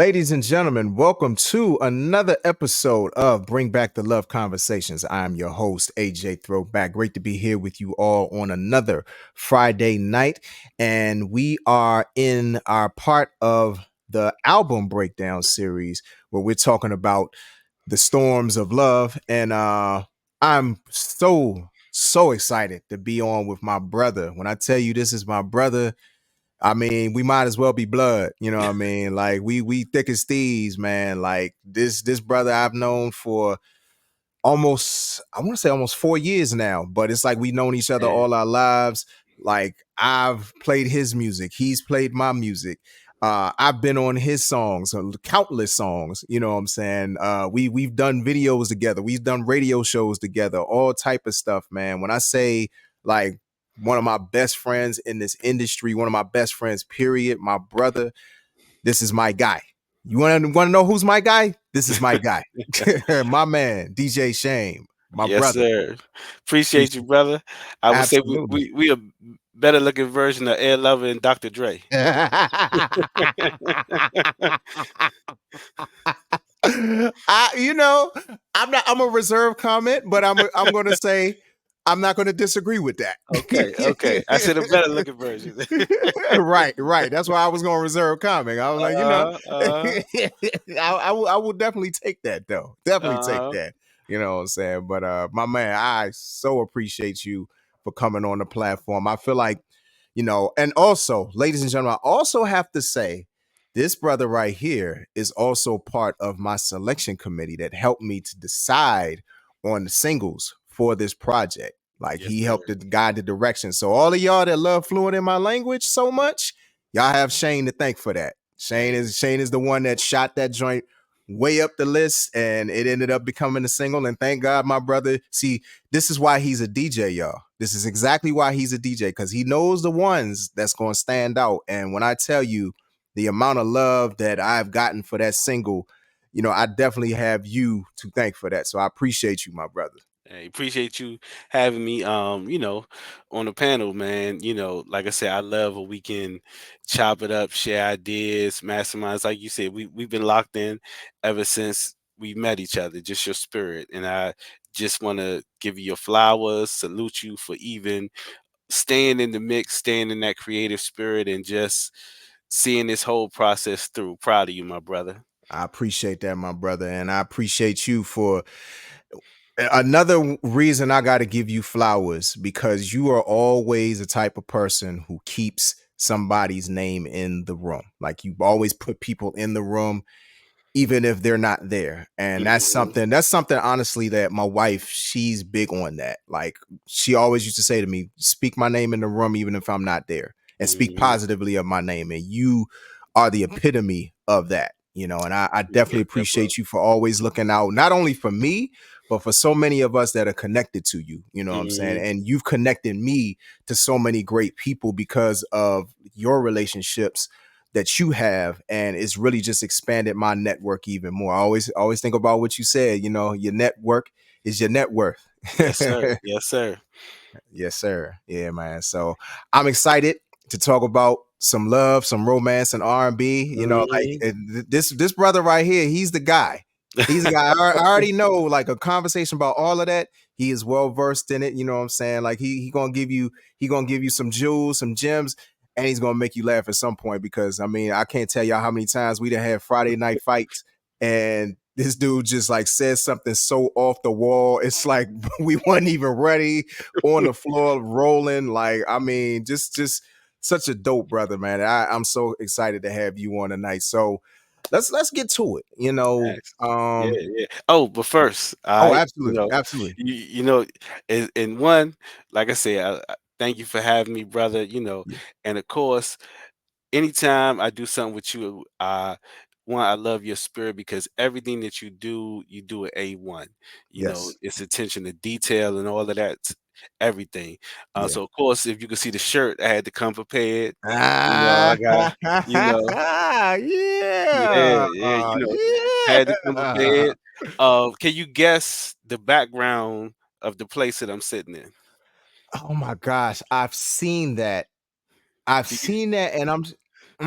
Ladies and gentlemen, welcome to another episode of Bring Back the Love Conversations. I'm your host, AJ Throwback. Great to be here with you all on another Friday night. And we are in our part of the album breakdown series where we're talking about the storms of love. And I'm so excited to be on with my brother. When I tell you this is my brother, I mean, we might as well be blood, you know what I mean? Like we thick as thieves, man. Like this brother I've known for I want to say almost 4 years now, but it's like we've known each other Man. all our lives. Like I've played his music, he's played my music. I've been on his songs, countless songs, you know what I'm saying? We've done videos together, we've done radio shows together, all type of stuff, man. When I say like one of my best friends in this industry, one of my best friends, period, my brother, this is my guy. You want to know who's my guy? This is my guy. My man, DJ Shame, my Yes, brother. sir. Appreciate you, Appreciate brother. I would say Absolutely. we a better looking version of Ed Lover and Dr. Dre. I'm a reserve comment, but I'm going to say I'm not going to disagree with that. Okay. I said a better looking version. Right. That's why I was going to reserve comment. I was like, Uh-huh. I will definitely take that though. Definitely take Uh-huh. that. You know what I'm saying? But my man, I so appreciate you for coming on the platform. I feel like, and also, ladies and gentlemen, I also have to say this brother right here is also part of my selection committee that helped me to decide on the singles for this project. Like Yes, he sir. helped to guide the direction. So all of y'all that love Fluent in My Language so much, y'all have Shane to thank for that. Shane Hey. is the one that shot that joint way up the list and it ended up becoming a single. And thank God, my brother. See, this is why he's a DJ, y'all. This is exactly why he's a DJ, because he knows the ones that's going to stand out. And when I tell you the amount of love that I've gotten for that single, I definitely have you to thank for that. So I appreciate you, my brother. Hey, appreciate you having me on the panel, man. Like I said, I love when we can chop it up, share ideas, masterminds. Like you said, we've been locked in ever since we met each other, just your spirit. And I just want to give you your flowers, salute you for even staying in the mix, staying in that creative spirit, and just seeing this whole process through. Proud of you, my brother. I appreciate that, my brother. And I appreciate you for another reason I got to give you flowers, because you are always the type of person who keeps somebody's name in the room. Like you always put people in the room even if they're not there. And Mhm. that's something honestly that my wife, she's big on that. Like she always used to say to me, speak my name in the room even if I'm not there, and speak Mhm. positively of my name. And you are the epitome of that, and I definitely Appreciate that, bro. appreciate you for always looking out, not only for me, but for so many of us that are connected to you, you know what I'm saying? Mhm. And you've connected me to so many great people because of your relationships that you have, and it's really just expanded my network even more. I always think about what you said, your network is your net worth. Yes, sir. Yes, sir. Yes, sir. Yeah, man. So I'm excited to talk about some love, some romance, and R&B. Mhm. This brother right here, he's the guy. He's the guy. I already know, like, a conversation about all of that. He is well versed in it. You know what I'm saying? Like he gonna give you some jewels, some gems, and he's gonna make you laugh at some point. Because I mean, I can't tell y'all how many times we done had Friday night fights, and this dude just like says something so off the wall. It's like we weren't even ready, on the floor rolling. Like, I mean, just such a dope brother, man. I'm so excited to have you on tonight. So let's get to it. Facts. Yeah, yeah. Oh, but first, Oh, I, absolutely, absolutely. in one, like I said, thank you for having me, brother. Yeah, And of course, anytime I do something with you, one, I love your spirit because everything that you do at A1. yes, It's attention to detail and all of that, everything. yeah. So of course, if you can see the shirt, I had to come prepared. Ah, I got, you know, yeah, yeah, yeah, had to come yeah. prepared. Can you guess the background of the place that I'm sitting in? Oh my gosh, I've seen that. I've Do you, seen that, and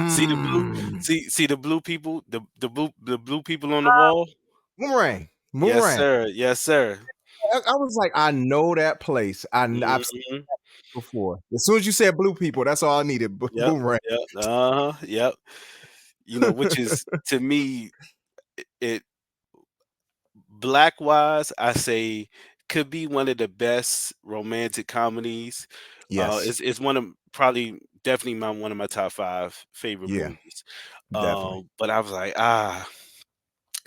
See the blue, Mm. see the blue people, the blue people on the wall. Boomerang. Yes, Boomerang. sir. Yes, sir. I was like, I know that place. I've seen Mhm. it before. As soon as you said blue people, that's all I needed. Yep. Boomerang. Yep. Uh-huh. Yep. You know, which is to me, it black wise, I say could be one of the best romantic comedies. Yes. It's one of probably definitely my one of my top five favorite Yeah, movies. definitely. But I was like,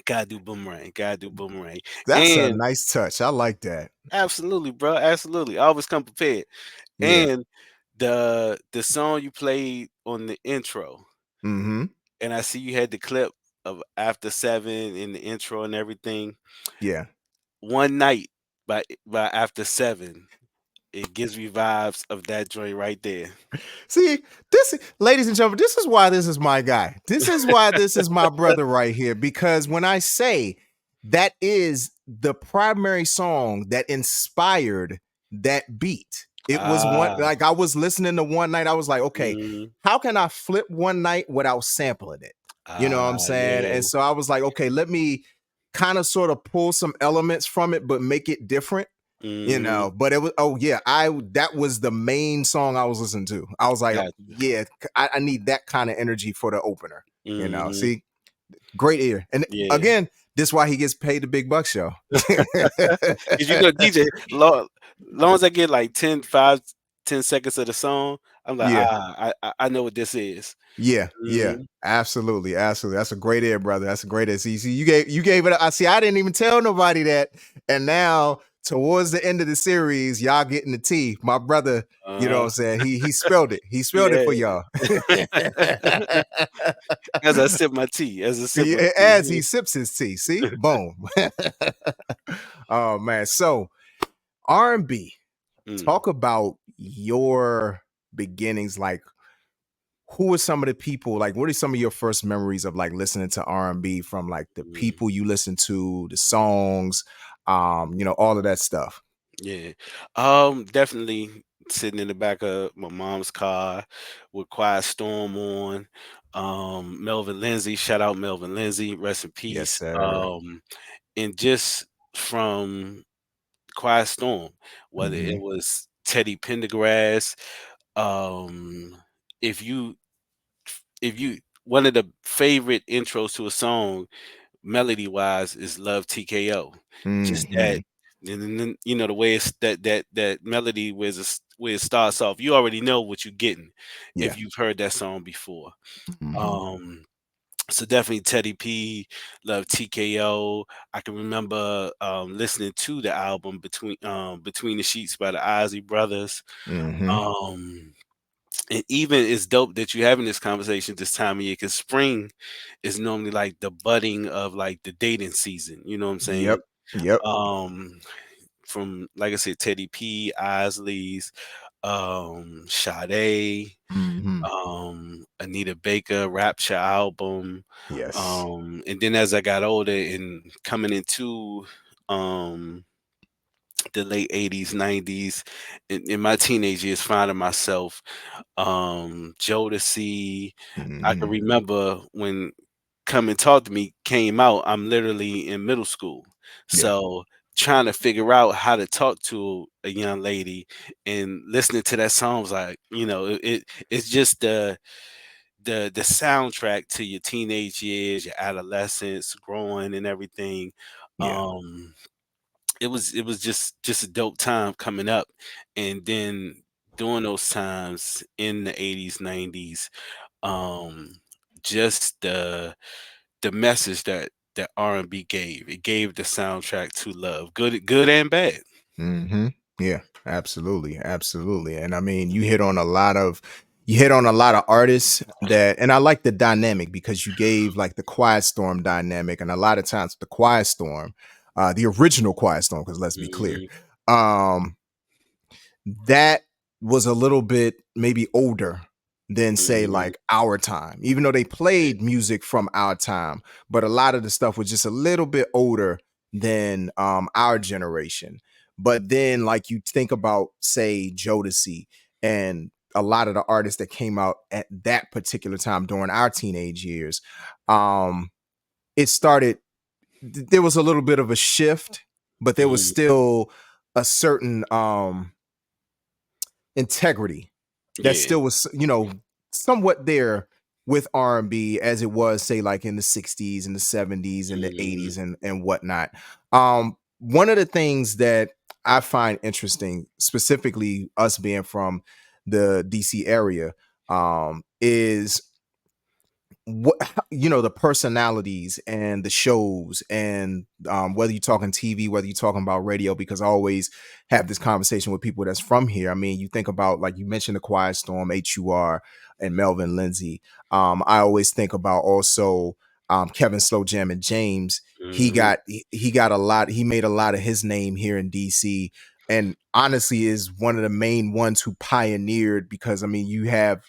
gotta do Boomerang, gotta do Boomerang, That's a and nice touch. I like that. absolutely, bro, absolutely. I always come prepared. Yeah. And the song you played on the intro, Mm-hmm. and I see you had the clip of After Seven in the intro and everything. Yeah. One Night by After Seven. It gives me vibes of that joint right there. See, this, ladies and gentlemen, this is why this is my guy. This is why this is my brother right here. Because when I say that is the primary song that inspired that beat, it was one Ah, like I was listening to One Night. I was like, okay, mhm. how can I flip One Night without sampling it? You know what I'm saying? Yeah. And so I was like, okay, let me kind of sort of pull some elements from it, but make it different, Mhm. but it was, oh yeah, I that was the main song I was listening to. I was like, Got you. yeah, I need that kind of energy for the opener. Mhm. See, great ear. And Yeah. again, this is why he gets paid the big bucks show. 'Cause you know, DJ, long as I get like 10 seconds of the song, I'm like, Yeah. I know what this is. Yeah, yeah, Mhm. absolutely, absolutely. That's a great ear, brother. That's a great ear. See, you gave it. I see. I didn't even tell nobody that, and now towards the end of the series, y'all getting the tea. My brother, you know what Uh-huh. I'm saying? He spelled it. He spelled it Yeah. for y'all. As I sip my tea, as I sip my As he tea. sips his tea. See, boom. Oh man. So R&B. Mm, Talk about your beginnings. Like, who are some of the people, like what are some of your first memories of like listening to R&B, from like the mm. people you listen to, the songs, all of that stuff? Yeah. Definitely sitting in the back of my mom's car with Quiet Storm on. Melvin Lindsay, shout out Melvin Lindsay, rest in Yes, peace. sir. And just from Quiet Storm, whether it Hmm. was Teddy Pendergrass, um, if you if you one of the favorite intros to a song melody wise is Love TKO. Just that, Hmm. and then the way it's that melody where it starts off, you already know what you're getting Yeah. if you've heard that song before. Hmm. Um, so definitely Teddy P, Love TKO. I can remember listening to the album Between the Sheets by the Ozzy Brothers. Hmm. Um, and even it's dope that you're having this conversation this time of year because spring is normally like the budding of like the dating season. You know what I'm Yep. saying? Yep. Um, from like I said, Teddy P, Isley's, Sade, Hmm. Anita Baker, Rapture album. Yes. And then as I got older and coming into um the late 80s, 90s, in my teenage years, finding myself Jodeci. I can Hmm. remember when Come and Talk to Me came out, I'm literally in middle school. Yeah. So trying to figure out how to talk to a young lady and listening to that song was like, it's just the soundtrack to your teenage years, your adolescence, growing and everything. Yeah. Um it was just a dope time coming up, and then during those times in the 80s, 90s, um just the message that R&B gave. It gave the soundtrack to love, good and bad. Hmm. Yeah, absolutely, absolutely. And I mean, you hit on a lot of artists that, and I like the dynamic because you gave like the Quiet Storm dynamic, and a lot of times the Quiet Storm, the original Quiet Storm, because let's be clear, Mhm, um, that was a little bit maybe older than say mhm, like our time, even though they yeah, played music from our time, but a lot of the stuff was just a little bit older than our generation. But then like you think about say Jodeci and a lot of the artists that came out at that particular time during our teenage years, um, it started. There was a little bit of a shift, but there was Mhm. still a certain integrity that Yeah. still was, somewhat there with R&B as it was, say, like in the 60s and the 70s and the Mhm. 80s and whatnot. One of the things that I find interesting, specifically us being from the DC area, is what the personalities and the shows, and whether you're talking TV, whether you're talking about radio, because I always have this conversation with people that's from here. I mean, you think about, like you mentioned, the Quiet Storm, HUR, and Melvin Lindsay. I always think about also Kevin Slow Jam and James. He Mhm. got he got a lot. He made a lot of his name here in DC, and honestly is one of the main ones who pioneered, because I mean, you have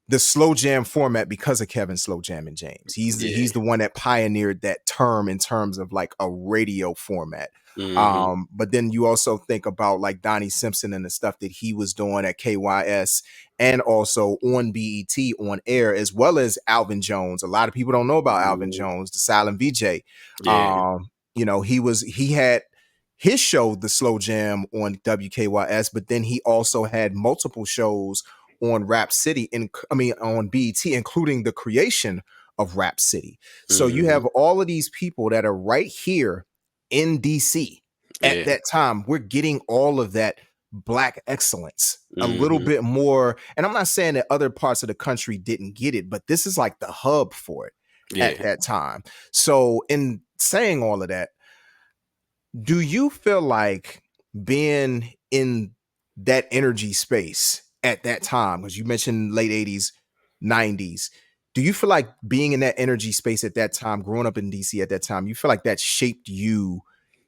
the slow jam format because of Kevin Slow Jam and James. He's Yeah. the one that pioneered that term in terms of like a radio format. Mhm. But then you also think about like Donnie Simpson and the stuff that he was doing at KYS and also on BET on air, as well as Alvin Jones. A lot of people don't know about Alvin Mhm. Jones, the silent VJ. Yeah. He had his show, The Slow Jam, on WKYS, but then he also had multiple shows on Rap City, on BET, including the creation of Rap City. So you Mhm. have all of these people that are right here in DC at Yeah. that time. We're getting all of that black excellence a little Mhm. bit more. And I'm not saying that other parts of the country didn't get it, but this is like the hub for it at Yeah. that time. So in saying all of that, do you feel like being in that energy space at that time, because you mentioned late 80s, 90s, do you feel like being in that energy space at that time, growing up in DC at that time, you feel like that shaped you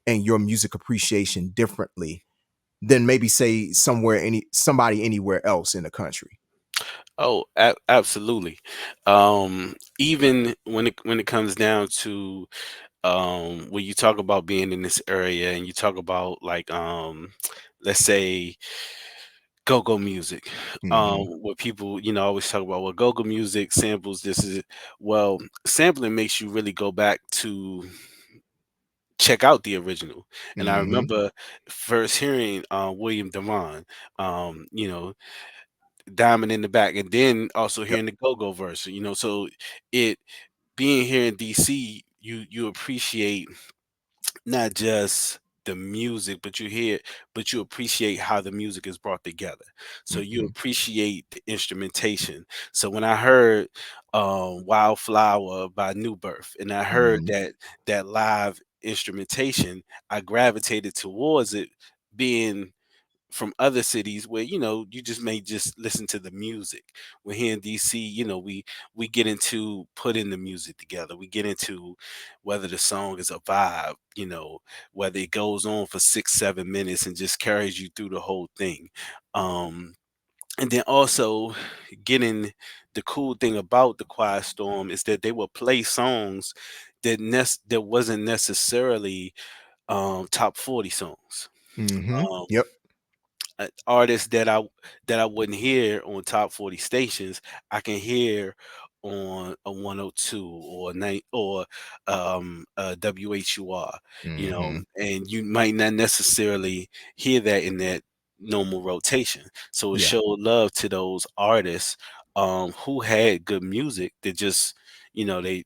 and your music appreciation differently than maybe say somebody anywhere else in the country? Oh, absolutely. Even when it comes down to when you talk about being in this area and you talk about like let's say go-go music, Hmm. what people always talk about, well, go-go music samples, this is well, sampling makes you really go back to check out the original. And I Hmm. remember first hearing William Devon, Diamond in the Back, and then also Yep. hearing the go-go verse, so it being here in DC, you appreciate not just the music, but you appreciate how the music is brought together. So you Hmm. appreciate the instrumentation. So when I heard Wildflower by New Birth, and I heard Hmm. that live instrumentation, I gravitated towards it being from other cities where you just may just listen to the music. We're here in DC, we get into putting the music together. We get into whether the song is a vibe, whether it goes on for 6 7 minutes and just carries you through the whole thing. um and then also getting the cool thing about the Quiet Storm is that they will play songs that wasn't necessarily top 40 songs. Hmm. um Yep. Artists that I wouldn't hear on top 40 stations, I can hear on a 102 or a night or WHUR, Hmm. and you might not necessarily hear that in that normal rotation. So it Yeah. showed love to those artists who had good music that just, they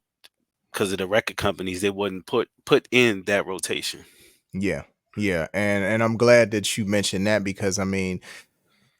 because of the record companies, they wouldn't put in that rotation. Yeah. Yeah. And I'm glad that you mentioned that, because I mean,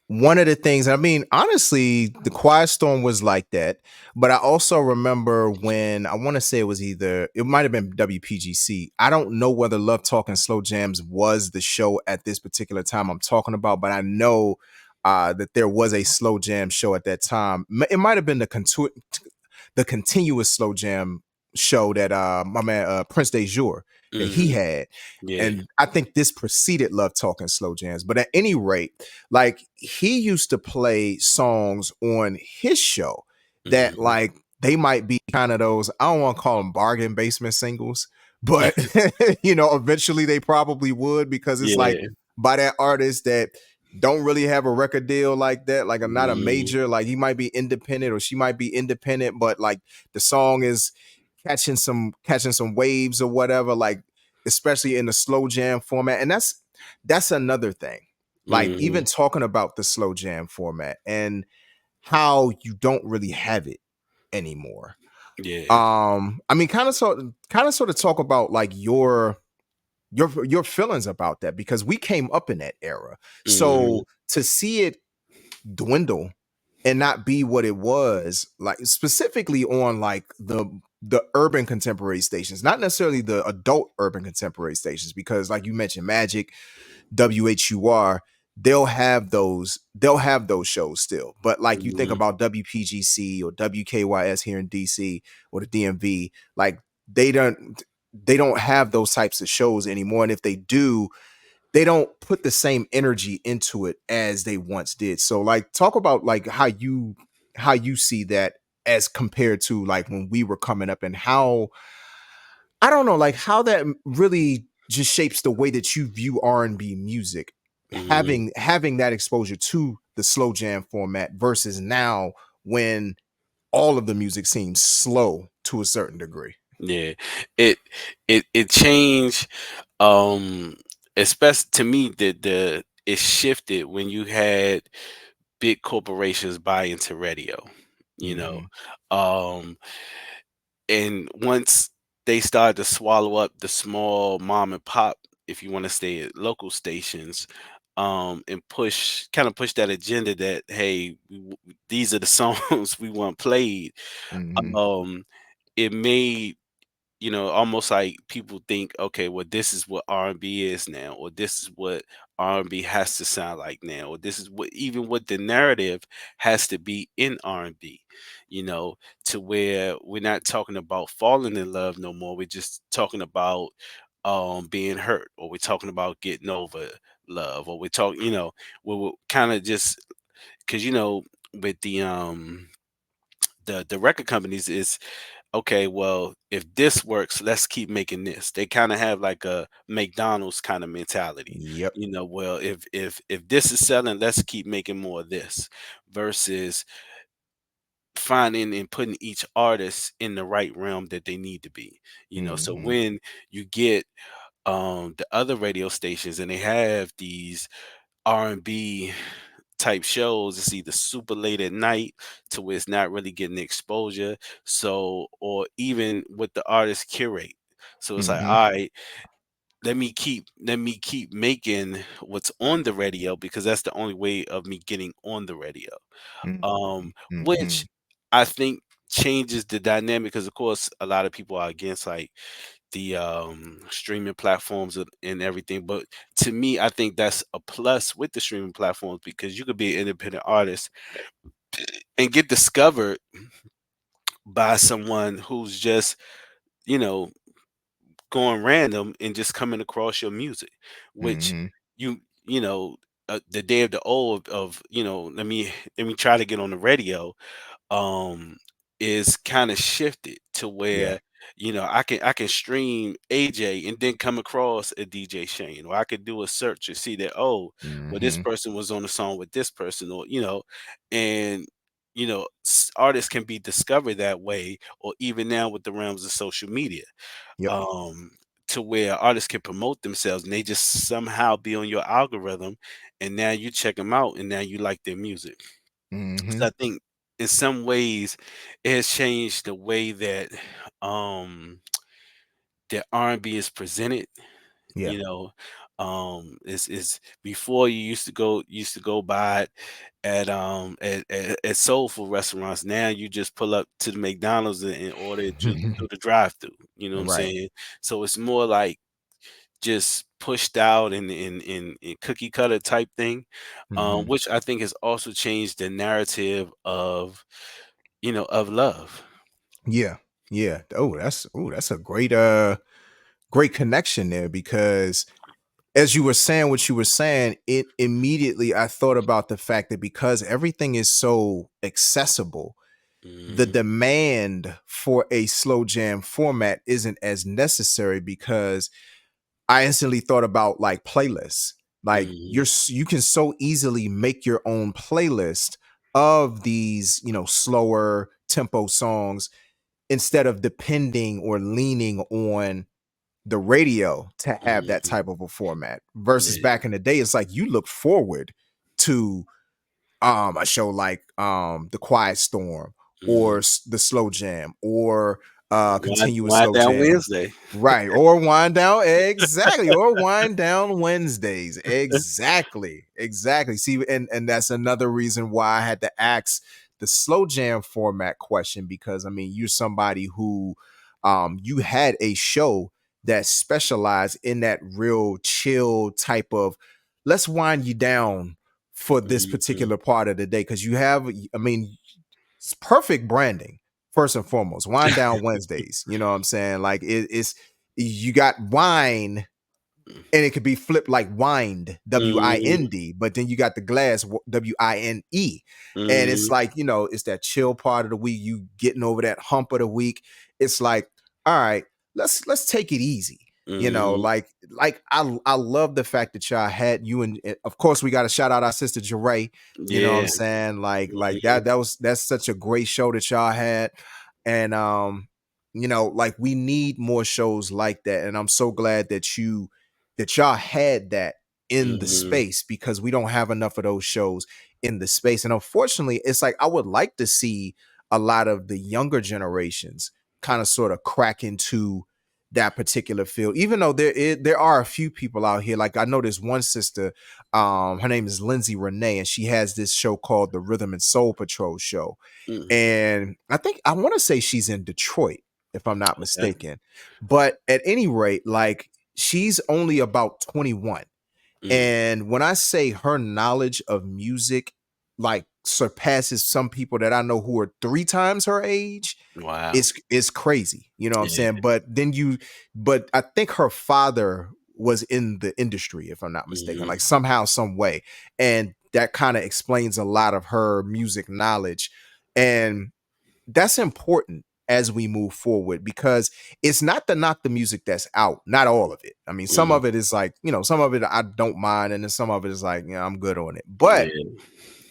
one of the things, I mean, honestly, the Quiet Storm was like that. But I also remember when, I want to say it might have been WPGC. I don't know whether Love Talk and Slow Jams was the show at this particular time I'm talking about, but I know that there was a slow jam show at that time. It might have been the continuous slow jam show that my man Prince de Jour that he Hmm. had. Yeah. And I think this preceded Love Talk and Slow Jams. But at any rate, like he used to play songs on his show that Hmm. like they might be kind of those, I don't want to call them bargain basement singles, but eventually they probably would, because it's like Yeah. by that artist that don't really have a record deal like that, like a not a Mm, major, like he might be independent or she might be independent, but like the song is catching some waves or whatever, like especially in the slow jam format. And that's another thing. Like even mhm, talking about the slow jam format and how you don't really have it anymore. yeah. I mean kind of sort of talk about like your feelings about that because we came up in that era. Mhm, So to see it dwindle and not be what it was, like specifically on like the urban contemporary stations, not necessarily the adult urban contemporary stations, because like you mentioned, Magic, WHUR, they'll have those shows still. But like you think mhm, about WPGC or WKYS here in DC or the DMV, like they don't they don't have those types of shows anymore. And if they do, they don't put the same energy into it as they once did. So like talk about like how you see that as compared to like when we were coming up, and how I don't know, like how that really just shapes the way that you view R&B music, mhm. having that exposure to the slow jam format versus now when all of the music seems slow to a certain degree. Yeah. It it changed, um, especially to me, the it shifted when you had big corporations buy into radio, you know. Mhm. Um, and once they started to swallow up the small mom and pop, if you want to stay at local stations, and push that agenda that hey, these are the songs we want played. Mhm. Um, it made, almost like people think, okay, well, this is what R&B is now, or this is what R&B has to sound like now, or this is what the narrative has to be in R&B, you know, to where we're not talking about falling in love no more. We're just talking about being hurt, or we're talking about getting over love, or we're talking, we're kind of just because with the record companies is okay, well, if this works, let's keep making this. They kind of have like a McDonald's kind of mentality. Yep. Well, if this is selling, let's keep making more of this versus finding and putting each artist in the right realm that they need to be. So Mhm. when you get the other radio stations and they have these R&B type shows, it's either super late at night to where it's not really getting the exposure. So, or even what the artists curate. So it's like, Mhm. all right, let me keep making what's on the radio because that's the only way of me getting on the radio. Mhm. Which Mhm. I think changes the dynamic because of course a lot of people are against like the streaming platforms and everything, but to me I think that's a plus with the streaming platforms because you could be an independent artist and get discovered by someone who's just you know going random and just coming across your music, which Mhm. you you know the day of the old of let me try to get on the radio, um is kind of shifted to Yeah. where I can stream AJ and then come across a DJ Shane, or I could do a search and see that, oh, well, this Mhm. person was on a song with this person, or and artists can be discovered that way, or even now with the realms of social media, Yep. um to where artists can promote themselves and they just somehow be on your algorithm, and now you check them out and now you like their music. So Mhm. I think in some ways it has changed the way that um that R&B is presented. Yeah. Is before you used to go by it at soul food restaurants. Now you just pull up to the McDonald's and order it just through the drive through. You know what I'm Right. saying? So it's more like just pushed out in cookie cutter type thing, Mhm. which I think has also changed the narrative of love. Yeah. Yeah. Oh, that's a great connection there, because as you were saying what you were saying, it immediately I thought about the fact that because everything is so accessible, the Mhm. demand for a slow jam format isn't as necessary, because I instantly thought about like playlists. Like Mhm. you can so easily make your own playlist of these, slower tempo songs instead of depending or leaning on the radio to have that Mhm. type of a format. Versus Yeah. back in the day, it's like you look forward to a show like The Quiet Storm or Mhm. The Slow Jam or Continuous Wind Slow Down Jam. Wednesday. Right. Or wind down. Exactly. Or wind down Wednesdays. Exactly. Exactly. See, and that's another reason why I had to ask the slow jam format question, because I mean, you're somebody who you had a show that specialized in that real chill type of, let's wind you down for this Mhm. particular part of the day. Cause you have, I mean, it's perfect branding, first and foremost. Wine down Wednesdays. You know what I'm saying? Like it's, you got wine and it could be flipped like wind, Mhm. WIND, but then you got the glass, WINE. And it's Mhm. like, it's that chill part of the week, you getting over that hump of the week. It's like, all right, let's take it easy. Mhm. I love the fact that y'all had you, and of course we got to shout out our sister Jeray. You know what I'm Yeah. saying? Like Mhm. that's such a great show that y'all had. And like we need more shows like that. And I'm so glad that y'all had that in the Mhm. space, because we don't have enough of those shows in the space. And unfortunately, it's like I would like to see a lot of the younger generations kind of sort of crack into that particular field, even though there are a few people out here. Like I know there's one sister, her name is Lindsay Renee, and she has this show called the Rhythm and Soul Patrol show. Mhm. And I want to say she's in Detroit, if I'm not Okay. mistaken. But at any rate, like she's only about 21. Mm. And when I say her knowledge of music like surpasses some people that I know who are three times her age, Wow. it's crazy. You know what I'm Yeah. saying? But I think her father was in the industry, if I'm not mistaken, Mhm. like somehow, some way. And that kind of explains a lot of her music knowledge. And that's important as we move forward, because it's not to knock the music that's out, not all of it. I mean, some Mhm. of it is like, some of it I don't mind, and then some of it is like, I'm good on it. But Yeah.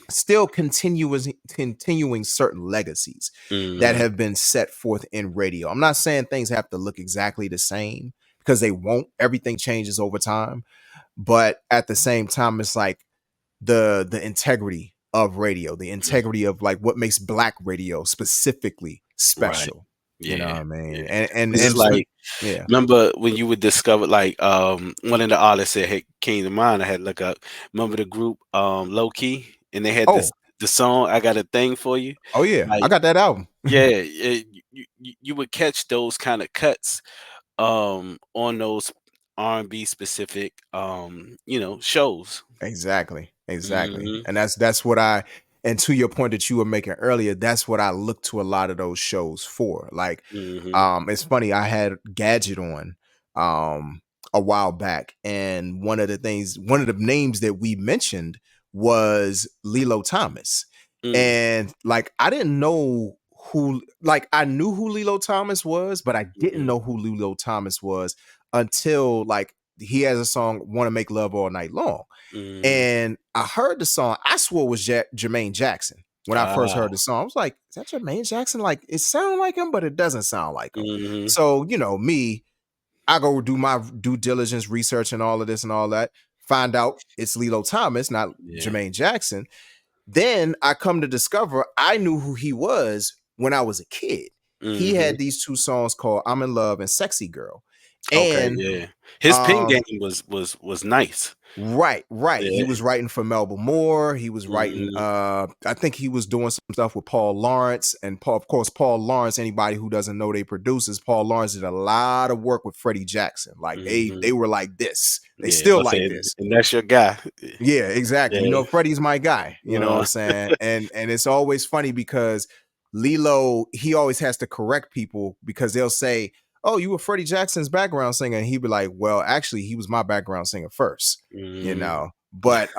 still continuing certain legacies that Mhm. have been set forth in radio. I'm not saying things have to look exactly the same, because they won't. Everything changes over time. But at the same time, it's like the integrity of radio, the Mhm. integrity of like what makes black radio specifically Right. special. You know Yeah. what I mean? Yeah. And This is and like, yeah. remember when you would discover like one of the artists that had came to mind, I had to look up. Remember the group Low Key, and they had this Oh, the song "I Got a Thing for You." oh yeah. I Like, got that album. yeah, you would catch those kind of cuts on those R&B specific shows. Exactly. Exactly. Mhm. And that's what I, and to your point that you were making earlier, that's what I look to a lot of those shows for. Like Mhm. it's funny, I had Gadget on a while back, and one of the names that we mentioned was Lilo Thomas. Mm. And like I didn't know who, like I knew who Lilo Thomas was, but I didn't Mhm. know who Lilo Thomas was until like he has a song "Want to Make Love All Night Long." Mhm. And I heard the song. I swore it was Jermaine Jackson when I first Ah. heard the song. I was like, "Is that Jermaine Jackson?" Like it sounded like him, but it doesn't sound like him. Mhm. So me, I go do my due diligence, research, and all of this and all that. Find out it's Lilo Thomas, not Yeah. Jermaine Jackson. Then I come to discover I knew who he was when I was a kid. He Mhm. had these two songs called "I'm in Love" and "Sexy Girl," Okay, and yeah. His pen um game was nice. right, right. He Yeah. was writing for Melba Moore. He was writing Mhm. I think he was doing some stuff with Paul Lawrence. And Paul, of course, Paul Lawrence, anybody who doesn't know they producers, Paul Lawrence did a lot of work with Freddie Jackson. Like they Mhm. were like this. They Yeah, still but like saying this. and that's your guy. Yeah, exactly. Yeah. Freddie's my guy. You know what I'm Uh, saying? And it's always funny because Lilo, he always has to correct people because they'll say, "Oh, you were Freddie Jackson's background singer," and he'd be like, "Well, actually, he was my background singer first." mhm. But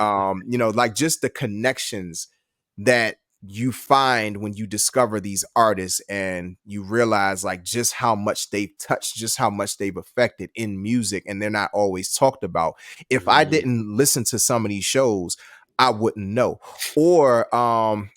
like just the connections that you find when you discover these artists and you realize like just how much they've touched, just how much they've affected in music, and they're not always talked about. If I Mhm. didn't listen to some of these shows, I wouldn't know. Or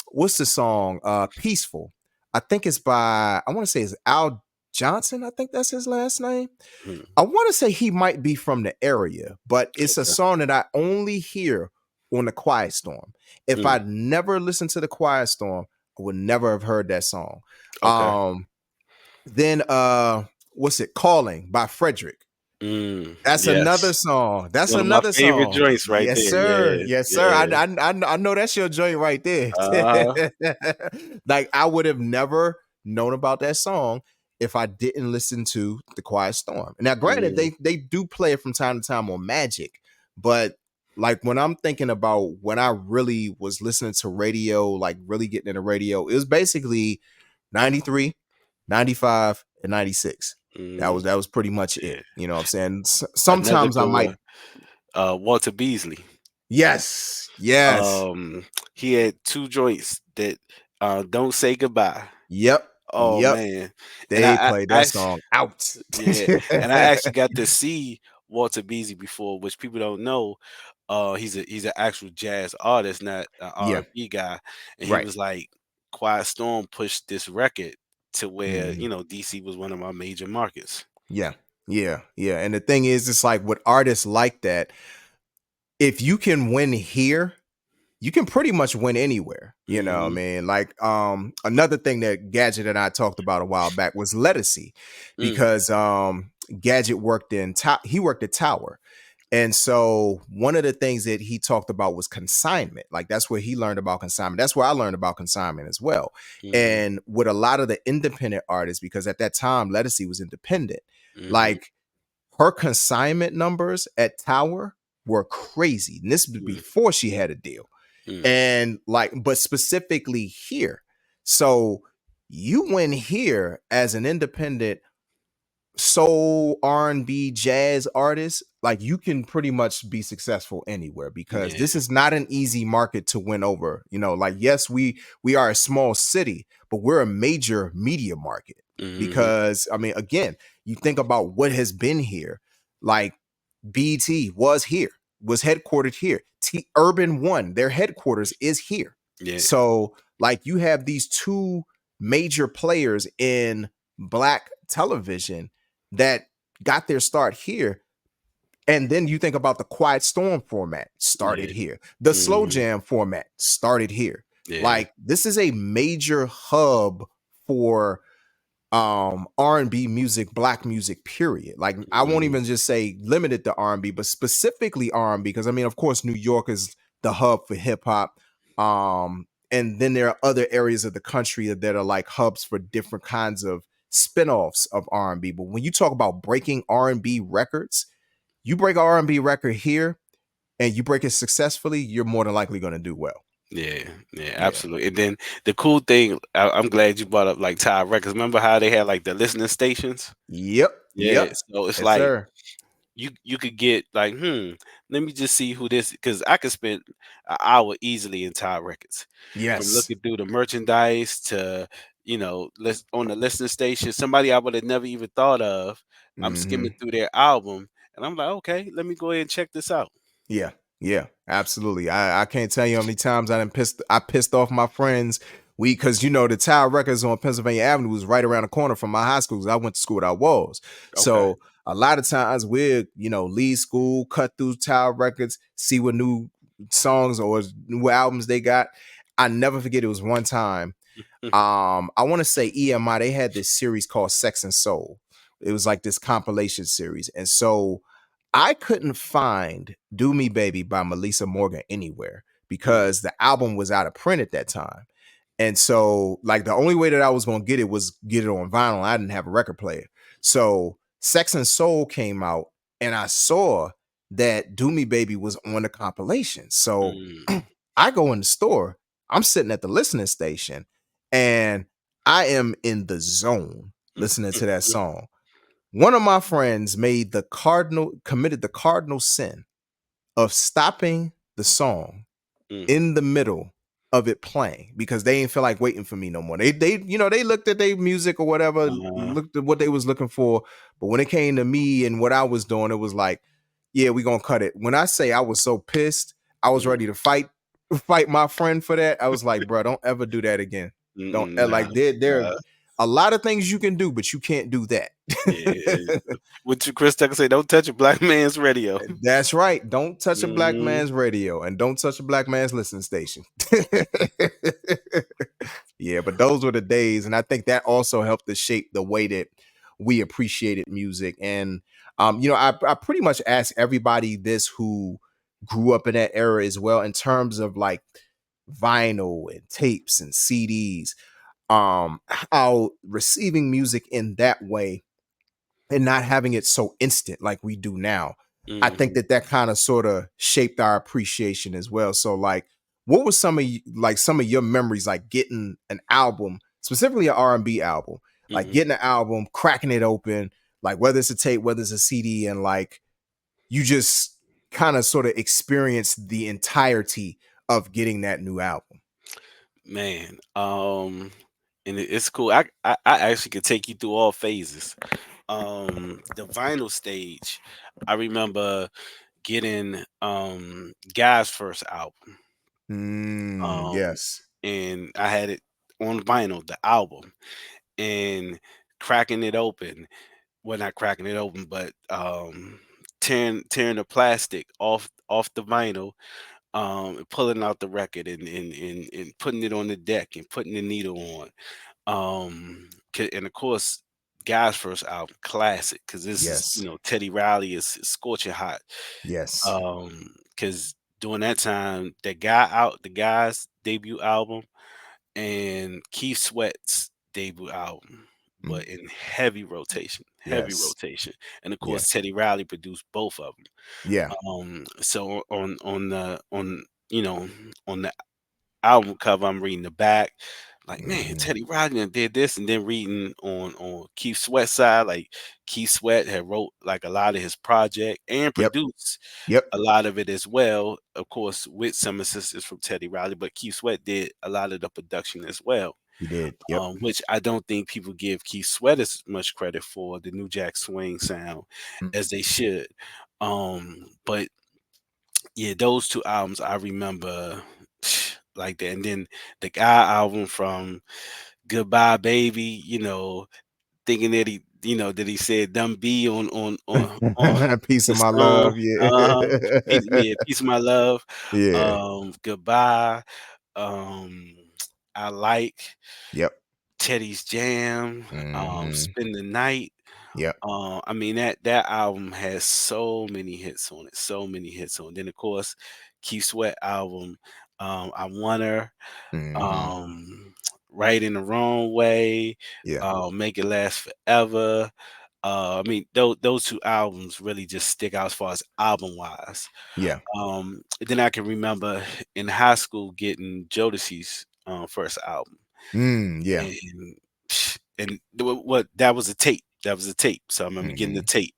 what's the song? Peaceful. I think it's by, I want to say it's Al Johnson. I think that's his last name. Mhm. I want to say he might be from the area, but it's a Okay. song that I only hear on the Quiet Storm. If Mm. I'd never listened to the Quiet Storm, I would never have heard that song. Okay. Um, then what's it? Calling by Frederick. Mm. That's another Yes. song. That's One of my another favorite song. joints right Yes, there. sir. Yeah. Yes, sir. Yeah. I know that's your joint right there. Uh-huh. Like I would have never known about that song if I didn't listen to The Quiet Storm. Now, granted, Mm. they do play it from time to time on Magic, but like when I'm thinking about when I really was listening to radio, like really getting into radio, it was basically 93, 95, and 96. Mm. That was pretty much it. Yeah. You know what I'm saying? Another Sometimes I good might. one, Walter Beasley. Yes. Yes. Um, he had 2 joints that, Don't Say Goodbye. Yep. Oh, Yep. man. And They played I that act song out. yeah, and I actually got to see Walter Beasley before, which people don't know. He's an actual jazz artist, not an Yeah. R&B guy. And he Right. was like, Quiet Storm pushed this record to where, Mhm. DC was one of my major markets. Yeah. Yeah. Yeah. And the thing is, it's like with artists like that, if you can win here, you can pretty much win anywhere. You know what I Mhm. mean? Like another thing that Gadget and I talked about a while back was Lettucey, Mm, because Gadget worked he worked at Tower. And so one of the things that he talked about was consignment. Like that's where he learned about consignment. That's where I learned about consignment as well. mhm, And with a lot of the independent artists, because at that time Lettucey was independent, mhm, like her consignment numbers at Tower were crazy. And this was mm, before she had a deal. mm. And like, but specifically here. So you win here as an independent soul, R&B, jazz artist, like you can pretty much be successful anywhere, because Yeah. this is not an easy market to win over. You know, like yes, we are a small city, but we're a major media market. Mhm, Because I mean, again, you think about what has been here. Like BT was here, was headquartered here. Urban One, their headquarters is here. yeah, So, like, you have these two major players in black television that got their start here. And then you think about the Quiet Storm format started yeah, here. The Slow mhm, Jam format started here. yeah, Like, this is a major hub for R&B music, black music, period. Like I won't mhm, even just say limited to R&B, but specifically R&B, because I mean, of course, New York is the hub for hip hop. And then there are other areas of the country that are like hubs for different kinds of spin-offs of R&B. But when you talk about breaking R&B records, you break an R&B record here and you break it successfully, you're more than likely going to do well. yeah, yeah, Yeah. absolutely. And then the cool thing, I'm glad you brought up like Tower Records. Remember how they had like the listening stations? Yep. Yeah, Yep. so it's Yes, like sir. you could get like, let me just see who this, because I could spend an hour easily in Tower Records, from Yes. looking through the merchandise to list on the listening station. Somebody I would have never even thought of. I'm skimming Mhm. through their album, and I'm like, okay, let me go ahead and check this out. Yeah, yeah, absolutely. I can't tell you how many times I pissed off my friends. Because you know the Tower Records on Pennsylvania Avenue was right around the corner from my high school. 'Cause I went to school at I was. Okay. So a lot of times we'd, leave school, cut through Tower Records, see what new songs or new albums they got. I never forget, it was one time, I want to say EMI, they had this series called Sex and Soul. It was like this compilation series. And so I couldn't find Do Me Baby by Melissa Morgan anywhere, Mm, because the album was out of print at that time. And so, like, the only way that I was going to get it was get it on vinyl. I didn't have a record player. So, Sex and Soul came out, and I saw that Do Me Baby was on the compilation. So, mm, I go in the store, I'm sitting at the listening station, and I am in the zone mm, listening mm, to that mm, song. One of my friends committed the cardinal sin of stopping the song mm. in the middle of it playing because they ain't feel like waiting for me no more. They looked at their music or whatever, Uh, looked at what they was looking for, but when it came to me and what I was doing, it was like, yeah, we gonna cut it. When I say I was so pissed, I was mm, ready to fight my friend for that. I was like, bro, don't ever do that again. Don't mm-mm, nah, like there nah, a lot of things you can do, but you can't do that. yeah. What you Chris Tucker say? Don't touch a black man's radio. That's right. Don't touch a black Mhm, man's radio and don't touch a black man's listening station. Yeah, but those were the days. And I think that also helped to shape the way that we appreciated music. And, I pretty much ask everybody this who grew up in that era as well, in terms of like vinyl and tapes and CDs, how receiving music in that way and not having it so instant like we do now. I think mhm, that kind of sort of shaped our appreciation as well. So like what was some of your memories like getting an album, specifically an R&B album, like mhm. getting an album, cracking it open, like whether it's a tape, whether it's a CD, and like you just kind of sort of experience the entirety of getting that new album. Man, and it's cool. I actually could take you through all phases. The vinyl stage, I remember getting Guy's first album. Um, Yes. and I had it on vinyl, the album, and cracking it open. Well, not cracking it open, but tearing the plastic off the vinyl, and pulling out the record and putting it on the deck and putting the needle on. And of course, Guy's first album, classic, because this is, Yes. Teddy Riley is scorching hot. Yes. Because during that time, the Guy's debut album and Keith Sweat's debut album Mm. were in heavy Yes. rotation, and of course, Yes. Teddy Riley produced both of them. Yeah. So on the album cover, I'm reading the back, like, man, Mhm. Teddy Riley done did this, and then reading on Keith Sweat's side, like Keith Sweat had wrote like a lot of his project and Yep. produced Yep. a lot of it as well, of course, with some assistance from Teddy Riley, but Keith Sweat did a lot of the production as well, He did. Yep. which I don't think people give Keith Sweat as much credit for the New Jack Swing sound Mm. as they should. But yeah, those two albums I remember like that. And then the Guy album from Goodbye Baby, thinking that he said dumb B on Piece the of my song. love. Yeah. Uh-huh. Peace of My Love, Yeah. Goodbye, um, I Like, Yep. Teddy's Jam, Hmm. Spend the Night. Yep. I mean that album has so many hits on it, so many hits on it. Then of course, Keith Sweat album, I Want Her, Hmm. um, Right in the Wrong Way, Yeah. Make It Last Forever. I mean, those two albums really just stick out as far as album wise. Yeah. Then I can remember in high school getting Jodeci's first album, Yeah. and what that was a tape. That was a tape. So I remember getting the Hmm. tape,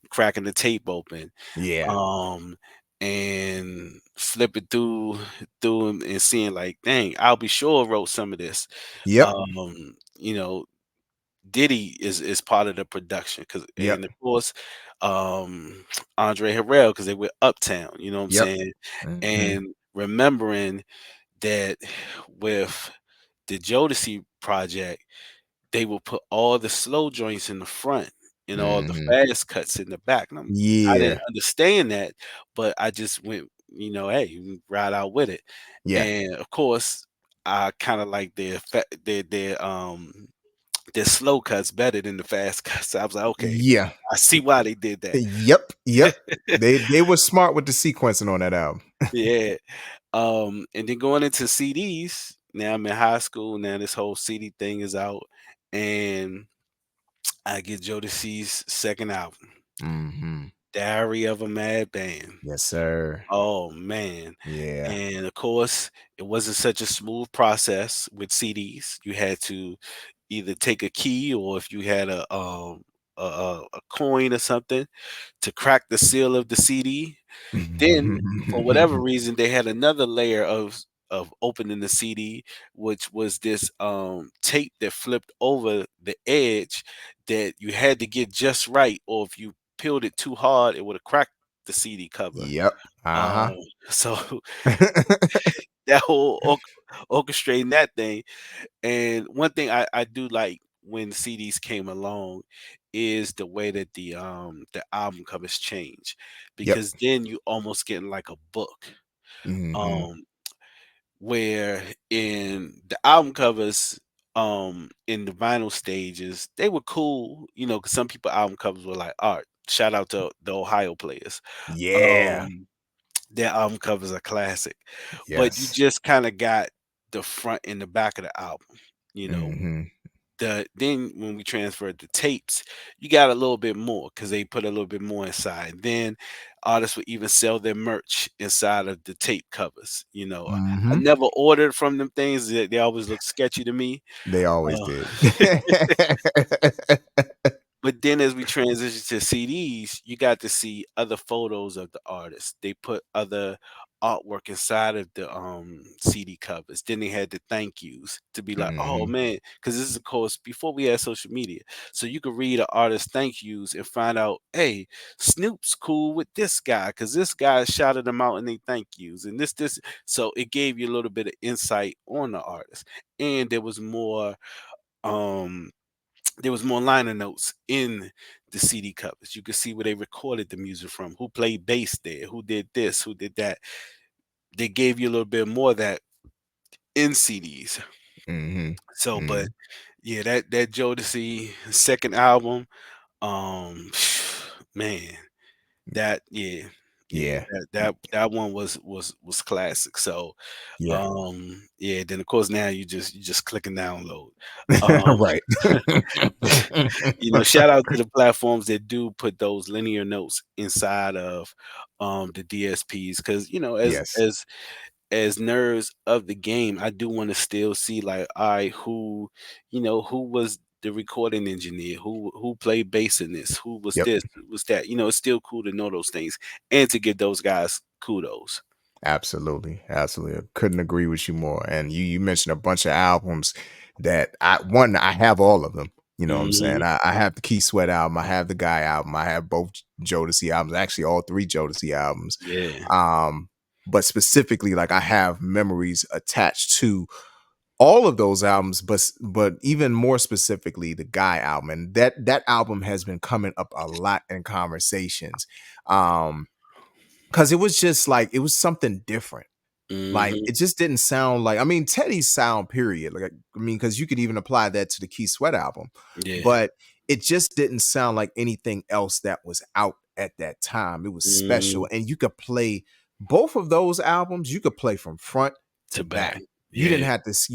cracking the tape open, Yeah. um, and flipping through and seeing like, dang, I'll Be Sure wrote some of this. Yep. You know, Diddy is part of the production because, Yep. and of course, um, Andre Harrell because they were Uptown. You know what I'm Yep. saying? Hmm. And remembering that with the Jodeci project, they will put all the slow joints in the front and all the Hmm. fast cuts in the back. And I didn't Yeah. understand that, but I just went, hey, we ride out with it. Yeah. And of course, I kind of like their slow cuts better than the fast cuts. I was like, okay, Yeah. I see why they did that. Yep. Yep. They were smart with the sequencing on that album. Yeah. And then going into CDs, now I'm in high school, now this whole CD thing is out, and I get Jodeci's second album, Hmm. Diary of a Mad Band. Yes, sir. Oh man. Yeah. And of course, it wasn't such a smooth process with CDs. You had to either take a key or if you had a coin or something to crack the seal of the CD. Then, for whatever reason, they had another layer of of opening the CD, which was this tape that flipped over the edge that you had to get just right, or if you peeled it too hard, it would have cracked the CD cover. Yep. Uh-huh. Um, so that whole orchestrating that thing. And one thing I do like when CDs came along is the way that the album covers change, Yep. because then you almost getting like a book. Mhm. Um, where in the album covers, in the vinyl stages, they were cool, because some people album covers were like art. Shout out to the Ohio players. Yeah. Um, their album covers are classic, but you Yes. just kind of got the front and the back of the album. You know, Mhm. then when we transferred to tapes, you got a little bit more because they put a little bit more inside. Then artists would even sell their merch inside of the tape covers. I Mhm. never ordered from them things. They always look sketchy to me. They always Uh, did. But then as we transition to CDs, you got to see other photos of the artists. They put other artwork inside of the CD covers. Then they had the thank yous to be like, oh Mhm. man, because this is of course before we had social media. So you could read an artist thank yous and find out, hey, Snoop's cool with this guy because this guy shouted them out and they thank yous. And this. So it gave you a little bit of insight on the artist. And um there was more liner notes in the CD covers. You could see where they recorded the music from, who played bass there, who did this, who did that. They gave you a little bit more of that in CDs. Mhm. So, but Mhm. yeah, that Jodeci second album, um, man, that yeah, Yeah. that one was classic. So, Yeah. yeah, then of course now you just click and download. Um, Right. shout out to the platforms that do put those linear notes inside of the DSPs, because as Yes. as nerds of the game, I do want to still see like, all right, who was the recording engineer, who played bass in this, who was Yep. this, who was that. It's still cool to know those things and to give those guys kudos. Absolutely. Absolutely. I couldn't agree with you more. And you mentioned a bunch of albums that I have all of them. You know what I'm saying? Hmm. I have the Key Sweat album, I have the Guy album, I have both Jodeci albums, actually all three Jodeci albums. Yeah. Um, but specifically, like I have memories attached to all of those albums, but even more specifically the Guy album. And that album has been coming up a lot in conversations. Because it was just like it was something different. Like, Hmm. it just didn't sound like, I mean, Teddy's sound, period. Like, I mean, because you could even apply that to the Key Sweat album, Yeah. but it just didn't sound like anything else that was out at that time. It was special. Hmm. And you could play both of those albums, you could play from front to To back. back. Yeah. You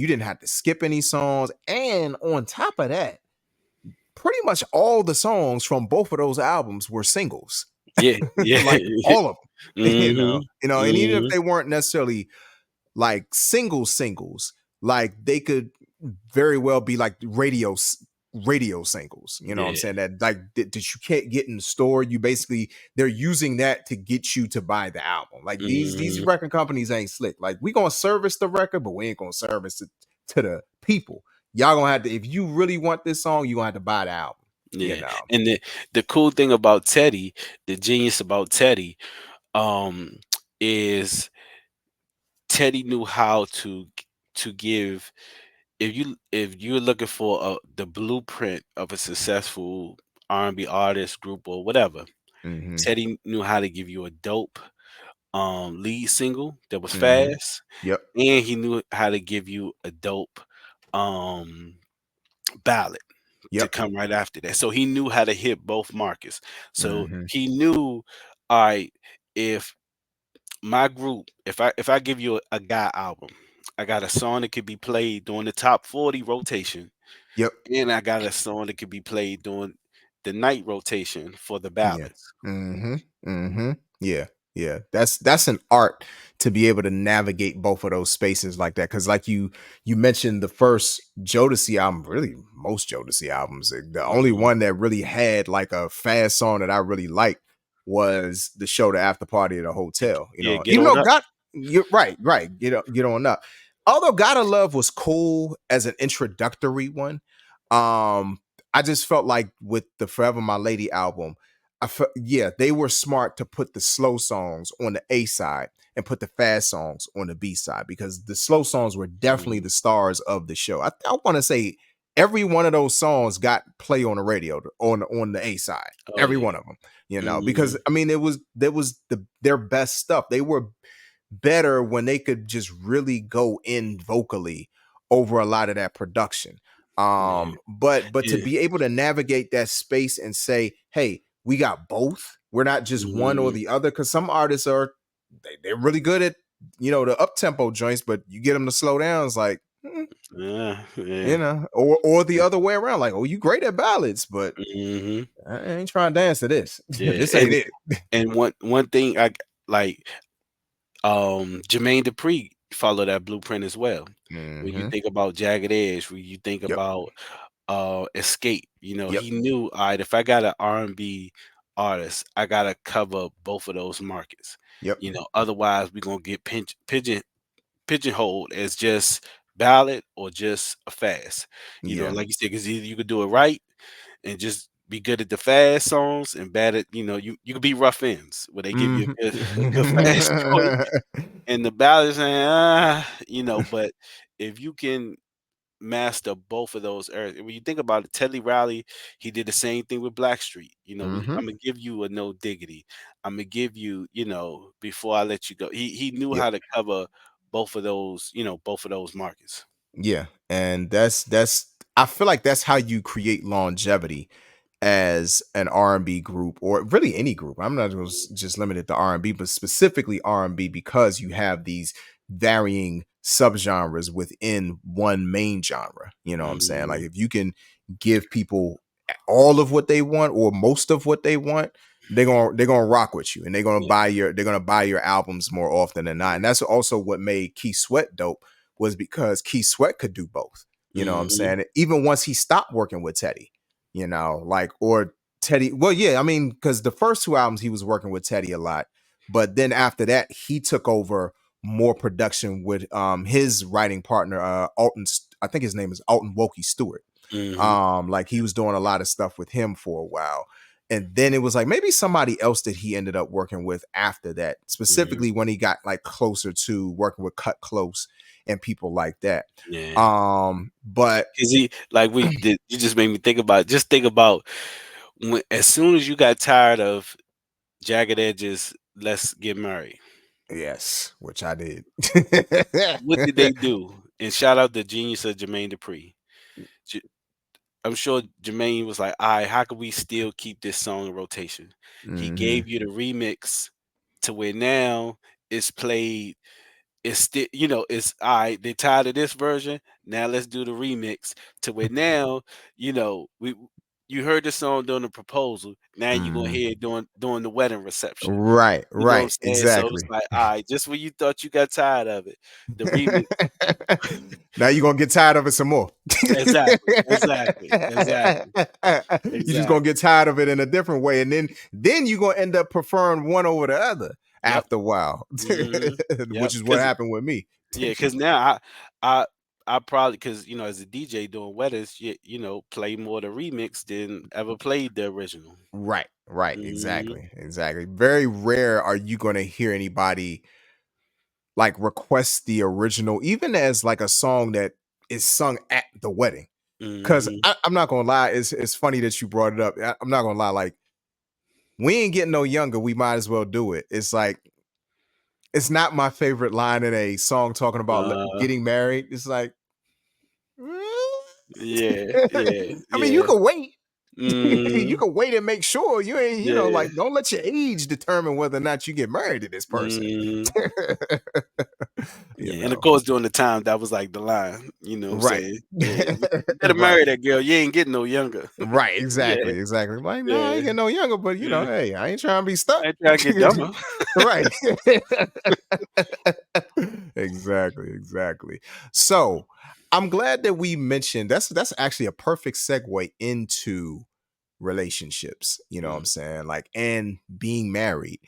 didn't have to skip any songs. And on top of that, pretty much all the songs from both of those albums were singles. Yeah. Yeah. Like all of them. Hmm. And even if Hmm. they weren't necessarily like singles, like they could very well be like radio singles. You know what I'm Yeah. saying? That like that you can't get in the store. You basically they're using that to get you to buy the album. Like these Hmm. record companies ain't slick. Like we gonna service the record, but we ain't gonna service it to the people. Y'all gonna have to, if you really want this song, you gonna have to buy the album. You Yeah. know. And the cool thing about Teddy, the genius about Teddy, um, is Teddy knew how to give, if you're looking for the blueprint of a successful R&B artist group or whatever, Mm-hmm. Teddy knew how to give you a dope lead single that was Mm-hmm. fast, Yep. and he knew how to give you a dope um ballad to Yep. come right after that. So he knew how to hit both markets. So Mm-hmm. he knew, all right, if my group, if I give you a guy album, I got a song that could be played during the top 40 rotation, Yep. and I got a song that could be played during the night rotation for the Yeah. ballads. Mhm. Mhm. Yeah. Yeah. That's an art to be able to navigate both of those spaces like that. Cause like you mentioned the first Jodeci album, really most Jodeci albums. The only Mhm. one that really had like a fast song that I really liked was the show The After Party at a Hotel. Yeah, get Even on though up. You're right, right. You don't know. Although Gotta Love was cool as an introductory one, um, I just felt like with the Forever My Lady album, I felt yeah, they were smart to put the slow songs on the A side and put the fast songs on the B side because the slow songs were definitely Mhm. the stars of the show. I want to say every one of those songs got play on the radio on the A side. Oh Every yeah. one of them, you know, because Mhm. I mean it was their best stuff. They were better when they could just really go in vocally over a lot of that production. Yeah. But to Yeah. be able to navigate that space and say, hey, we got both. We're not just one or Mhm. the other. Because some artists are they're really good at the up tempo joints, but you get them to slow down. It's like Yeah. Yeah. or the other way around. Like, oh, you great at ballads, but Mhm. I ain't trying to dance to this. Yeah. This ain't it. And one thing I like, Jermaine Dupri followed that blueprint as well. When you Hmm. think about Jagged Edge, when you think Yep. about Escape, Yep. he knew, all right, if I got an R&B artist, I gotta cover both of those markets. Yep. Otherwise we're gonna get pigeonholed as just ballad or just a fast. Yeah. Like you said, because either you could do it right and just be good at the fast songs and bad at, you could be rough ends where they give you Mhm. a good a good fast joint and the ballads saying, but if you can master both of those areas. When you think about it, Teddy Riley, he did the same thing with Blackstreet. Mhm. I'm gonna give you a no diggity. I'm gonna give you, before I let you go. He knew Yep. how to cover both of those markets. Yeah. And that's I feel like that's how you create longevity as an R&B group or really any group. I'm not just limited to R&B, but specifically R&B because you have these varying subgenres within one main genre. You know what I'm saying? Like Mhm. if you can give people all of what they want or most of what they want, they're gonna rock with you and Yeah. they're gonna buy your albums more often than not. And that's also what made Keith Sweat dope was because Keith Sweat could do both. You know what I'm Mhm. saying? Even once he stopped working with Teddy, like or Teddy. Well, yeah, I mean, because the first two albums he was working with Teddy a lot, but then after that he took over more production with his writing partner, Alton. I think his name is Alton Wokey Stewart. Mhm. Like he was doing a lot of stuff with him for a while. And then it was like maybe somebody else that he ended up working with after that, Mhm. specifically when he got like closer to working with Cut Close and people like that. Yeah. But Cause he like we did. You just made me think about. Just think about when as soon as you got tired of Jagged Edge's "Let's Get Married." yes, which I did. What did they do? And shout out the genius of Jermaine Dupri. J- I'm sure Jermaine was like, "All right, how can we still keep this song in rotation?" He Hmm. gave you the remix to where now it's played. It's still, it's all right. They tired of this version. Now let's do the remix to where now, we you heard the song during the proposal. Now you gonna Hmm. hear it during the wedding reception. Right, You know what I'm right, saying? So it's exactly. like, all right, just when you thought you got tired of it, the remix. Now you're gonna get tired of it some more. Exactly, exactly, exactly, You're just gonna exactly. get tired of it in a different way, and then you're gonna end up preferring one over the other Yep. after a while, Mhm. Yep. which is what Cause happened with me. yeah, cause now I I probably cause as a DJ doing weddings, play more the remix than ever played the original. Right, right, Mhm. exactly, exactly. Very rare are you gonna hear anybody like request the original, even as like a song that is sung at the wedding. Because Mhm. I'm not gonna lie, it's funny that you brought it up. I'm not gonna lie, like we ain't getting no younger. We might as well do it. It's like it's not my favorite line in a song talking about Uh, getting married. It's like, yeah, yeah, I mean, you yeah. can wait. You Mhm. can wait and make sure you ain't, Yeah. like don't let your age determine whether or not you get married to this person. Mhm. you Yeah, and of know, course during the time that was like the line, you know what I'm right, saying? Yeah, you better right. marry that girl. You ain't getting no younger. Right, Yeah, exactly, exactly. Like, no, I yeah, ain't getting no younger, but yeah. hey, I ain't trying to be stuck. I ain't trying to get dumber. Right. Exactly, exactly. So I'm glad that we mentioned that's actually a perfect segue into relationships, you know what I'm Mm, saying? Like and being married.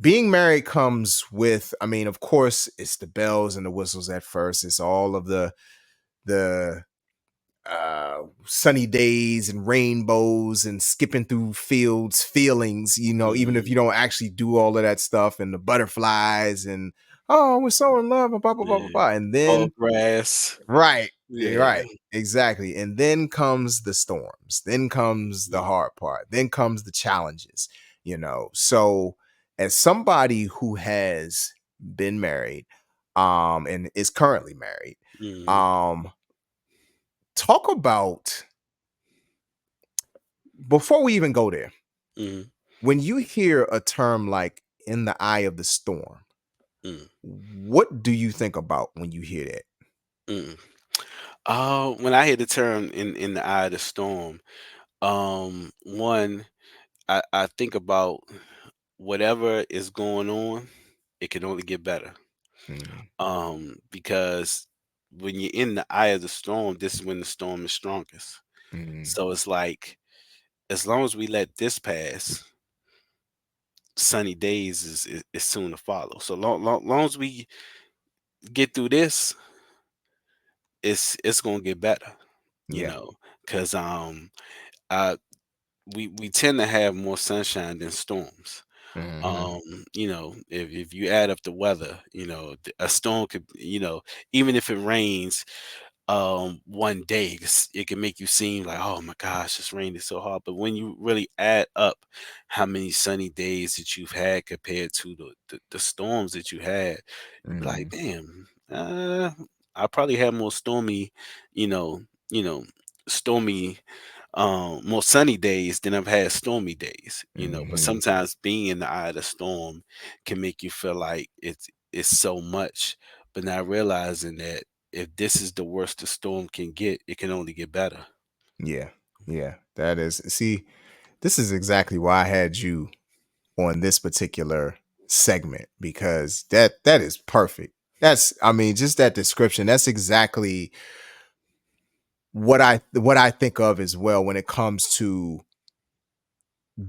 being married comes with, I mean, of course, it's the bells and the whistles at first. It's all of the sunny days and rainbows and skipping through fields, feelings, even if Mhm. you don't actually do all of that stuff, and the butterflies and, oh, we're so in love and blah blah blah blah Yeah. blah. And Tall then, grass. right, Yeah. right, exactly. And then comes the storms, then comes the Mm, hard part, then comes the challenges, So as somebody who has been married, and is currently married, mhm, um, talk about, before we even go there, mhm, when you hear a term like "in the eye of the storm," mm, what do you think about when you hear that? mm. When I hear the term in the eye of the storm, one, I think about whatever is going on, it can only get better. Mhm, Because when you're in the eye of the storm, this is when the storm is strongest. mhm, So it's like, as long as we let this pass, sunny days is soon to follow. So long as we get through this, it's gonna get better, you yeah, know, because uh we tend to have more sunshine than storms. mhm, If you add up the weather, a storm could, even if it rains one day, it can make you seem like, oh my gosh, this rain is so hard. But when you really add up how many sunny days that you've had compared to the storms that you had, you'd be like, mhm, damn, I probably had more stormy, you know, you know, stormy more sunny days than I've had stormy days, but mhm, sometimes being in the eye of the storm can make you feel like it's so much, but not realizing that if this is the worst the storm can get, it can only get better. yeah, yeah. That is, see, this is exactly why I had you on this particular segment, because that is perfect. That's, I mean, just that description. That's exactly what I think of as well when it comes to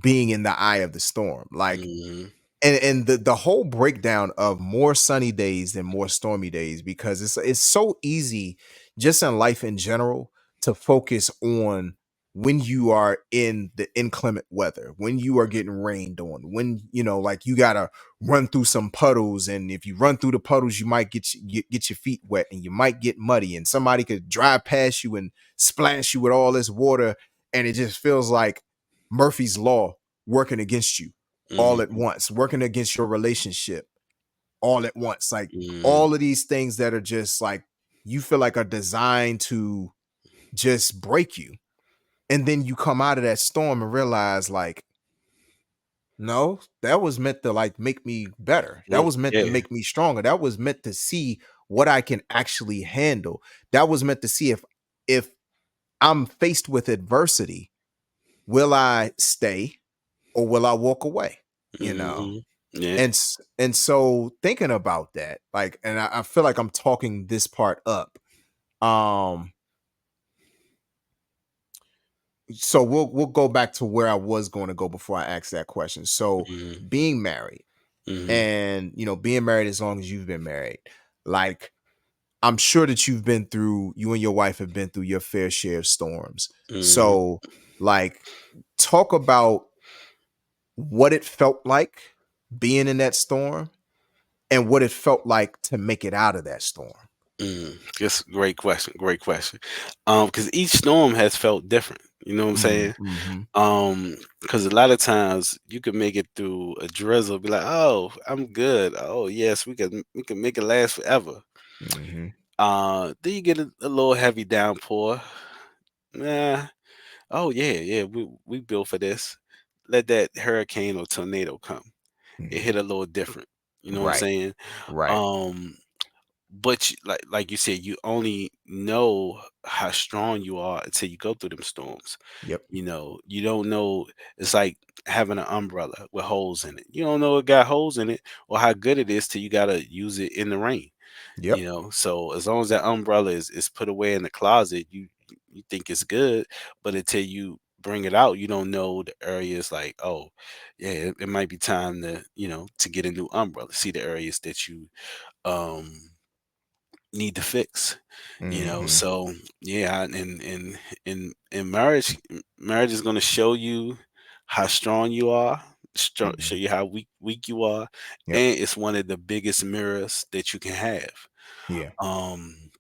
being in the eye of the storm. Like, Hmm. and the whole breakdown of more sunny days than more stormy days, because it's so easy just in life in general to focus on when you are in the inclement weather, when you are getting rained on, when like you gotta run through some puddles, and if you run through the puddles you might get your feet wet, and you might get muddy, and somebody could drive past you and splash you with all this water, and it just feels like Murphy's law working against you all at Hmm. once, working against your relationship all at once. Like, Hmm. all of these things that are just like, you feel like are designed to just break you. And then you come out of that storm and realize, like, no, that was meant to like make me better. That Yeah. was meant to Yeah. make me stronger. That was meant to see what I can actually handle. That was meant to see if I'm faced with adversity, will I stay or will I walk away? You know? Hmm. Yeah. And so thinking about that, like, and I feel like I'm talking this part up. Um, so we'll go back to where I was going to go before I ask that question. So Hmm. being married, Hmm. and being married as long as you've been married, like, I'm sure that you and your wife have been through your fair share of storms. Hmm. So, like, talk about what it felt like being in that storm, and what it felt like to make it out of that storm. That's a great question. Great question. Because each storm has felt different. You know what I'm Mm, saying? mhm, Because a lot of times you can make it through a drizzle, be like, "Oh, I'm good. Oh, yes, we can make it last forever." mhm, Then you get a little heavy downpour. Nah. Oh yeah, yeah. We built for this. Let that hurricane or tornado come. It mhm. hit a little different. You know what I'm Right, saying? right. Um, but like you said, you only know how strong you are until you go through them storms. Yep, You don't know. It's like having an umbrella with holes in it. You don't know it got holes in it or how good it is till you gotta use it in the rain. yep, So as long as that umbrella is put away in the closet, you think it's good, but until you bring it out, you don't know the areas like, oh, yeah, it might be time to, to get a new umbrella. See the areas that you um need to fix, Mhm. so yeah, in marriage, marriage is going to show you how strong you are, show Mhm. you how weak you are, Yep. and it's one of the biggest mirrors that you can have. Yeah. um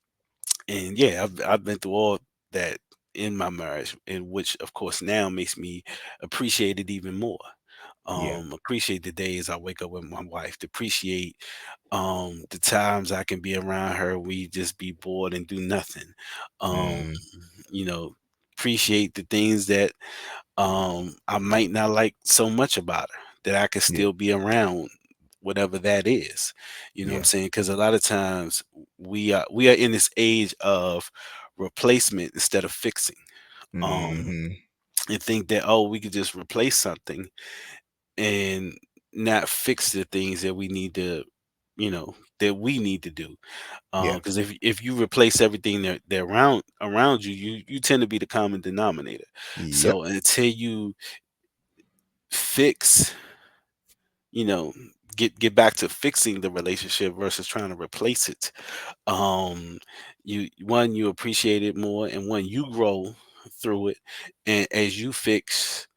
and yeah, I've been through all that in my marriage, in which of course now makes me appreciate it even more. Yeah. Appreciate the days I wake up with my wife, to appreciate the times I can be around her, we just be bored and do nothing. um Mhm. you know Appreciate the things that I might not like so much about her, that I could Yeah. still be around, whatever that is. You know what I'm Yeah. saying? Because a lot of times we are in this age of replacement instead of fixing. um Mhm. and think that, oh, we could just replace something and not fix the things that we need to, do. Yeah. Because if you replace everything that around you, you tend to be the common denominator. Yep. So until you fix, you know get back to fixing the relationship versus trying to replace it, you appreciate it more, and one, you grow through it. And as you fix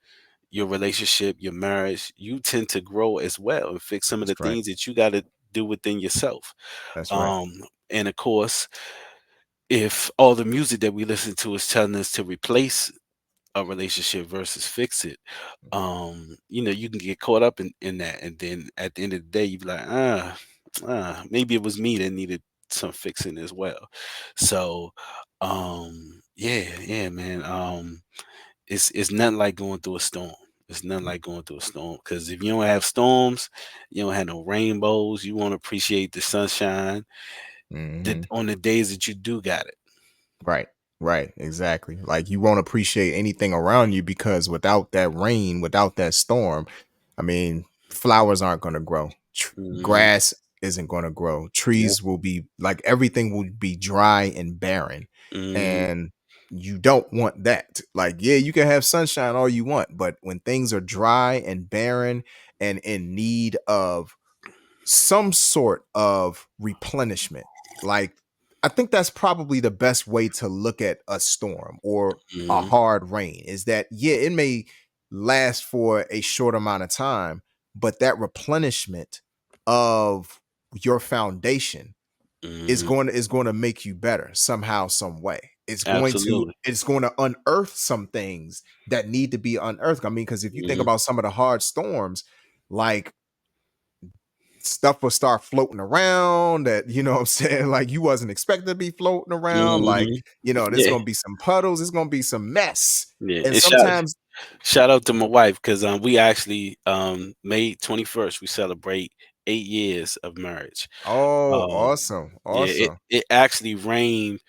your relationship, your marriage, you tend to grow as well and fix some of That's the right. things that you got to do within yourself. That's right. um and of course, if all the music that we listen to is telling us to replace a relationship versus fix it, you can get caught up in that, and then at the end of the day you be like, maybe it was me that needed some fixing as well. So yeah, man. It's nothing like going through a storm. It's nothing like going through a storm, because if you don't have storms, you don't have no rainbows. You won't appreciate the sunshine that Mhm. on the days that you do got it. Right. Right. Exactly. Like you won't appreciate anything around you because without that rain, without that storm, I mean, flowers aren't going to grow. Hmm. Grass isn't going to grow. Yeah. Trees will be like everything will be dry and barren. Hmm. And you don't want that. Like, yeah, you can have sunshine all you want, but when things are dry and barren and in need of some sort of replenishment. Like, I think that's probably the best way to look at a storm or a Hmm. hard rain is that, yeah, it may last for a short amount of time, but that replenishment of your foundation Hmm. is going to make you better somehow, some way. Absolutely. It's going to unearth some things that need to be unearthed. I mean, because if you think Hmm. about some of the hard storms, like stuff will start floating around that, you know what I'm saying? Like you wasn't expected to be floating around. Like, Hmm. there's Yeah. gonna be some puddles, there's gonna be some mess. Yeah. And And shout sometimes, shout out to my wife, because we actually May 21st we celebrate 8 years of marriage. oh, Um, awesome, yeah, it awesome. it actually rained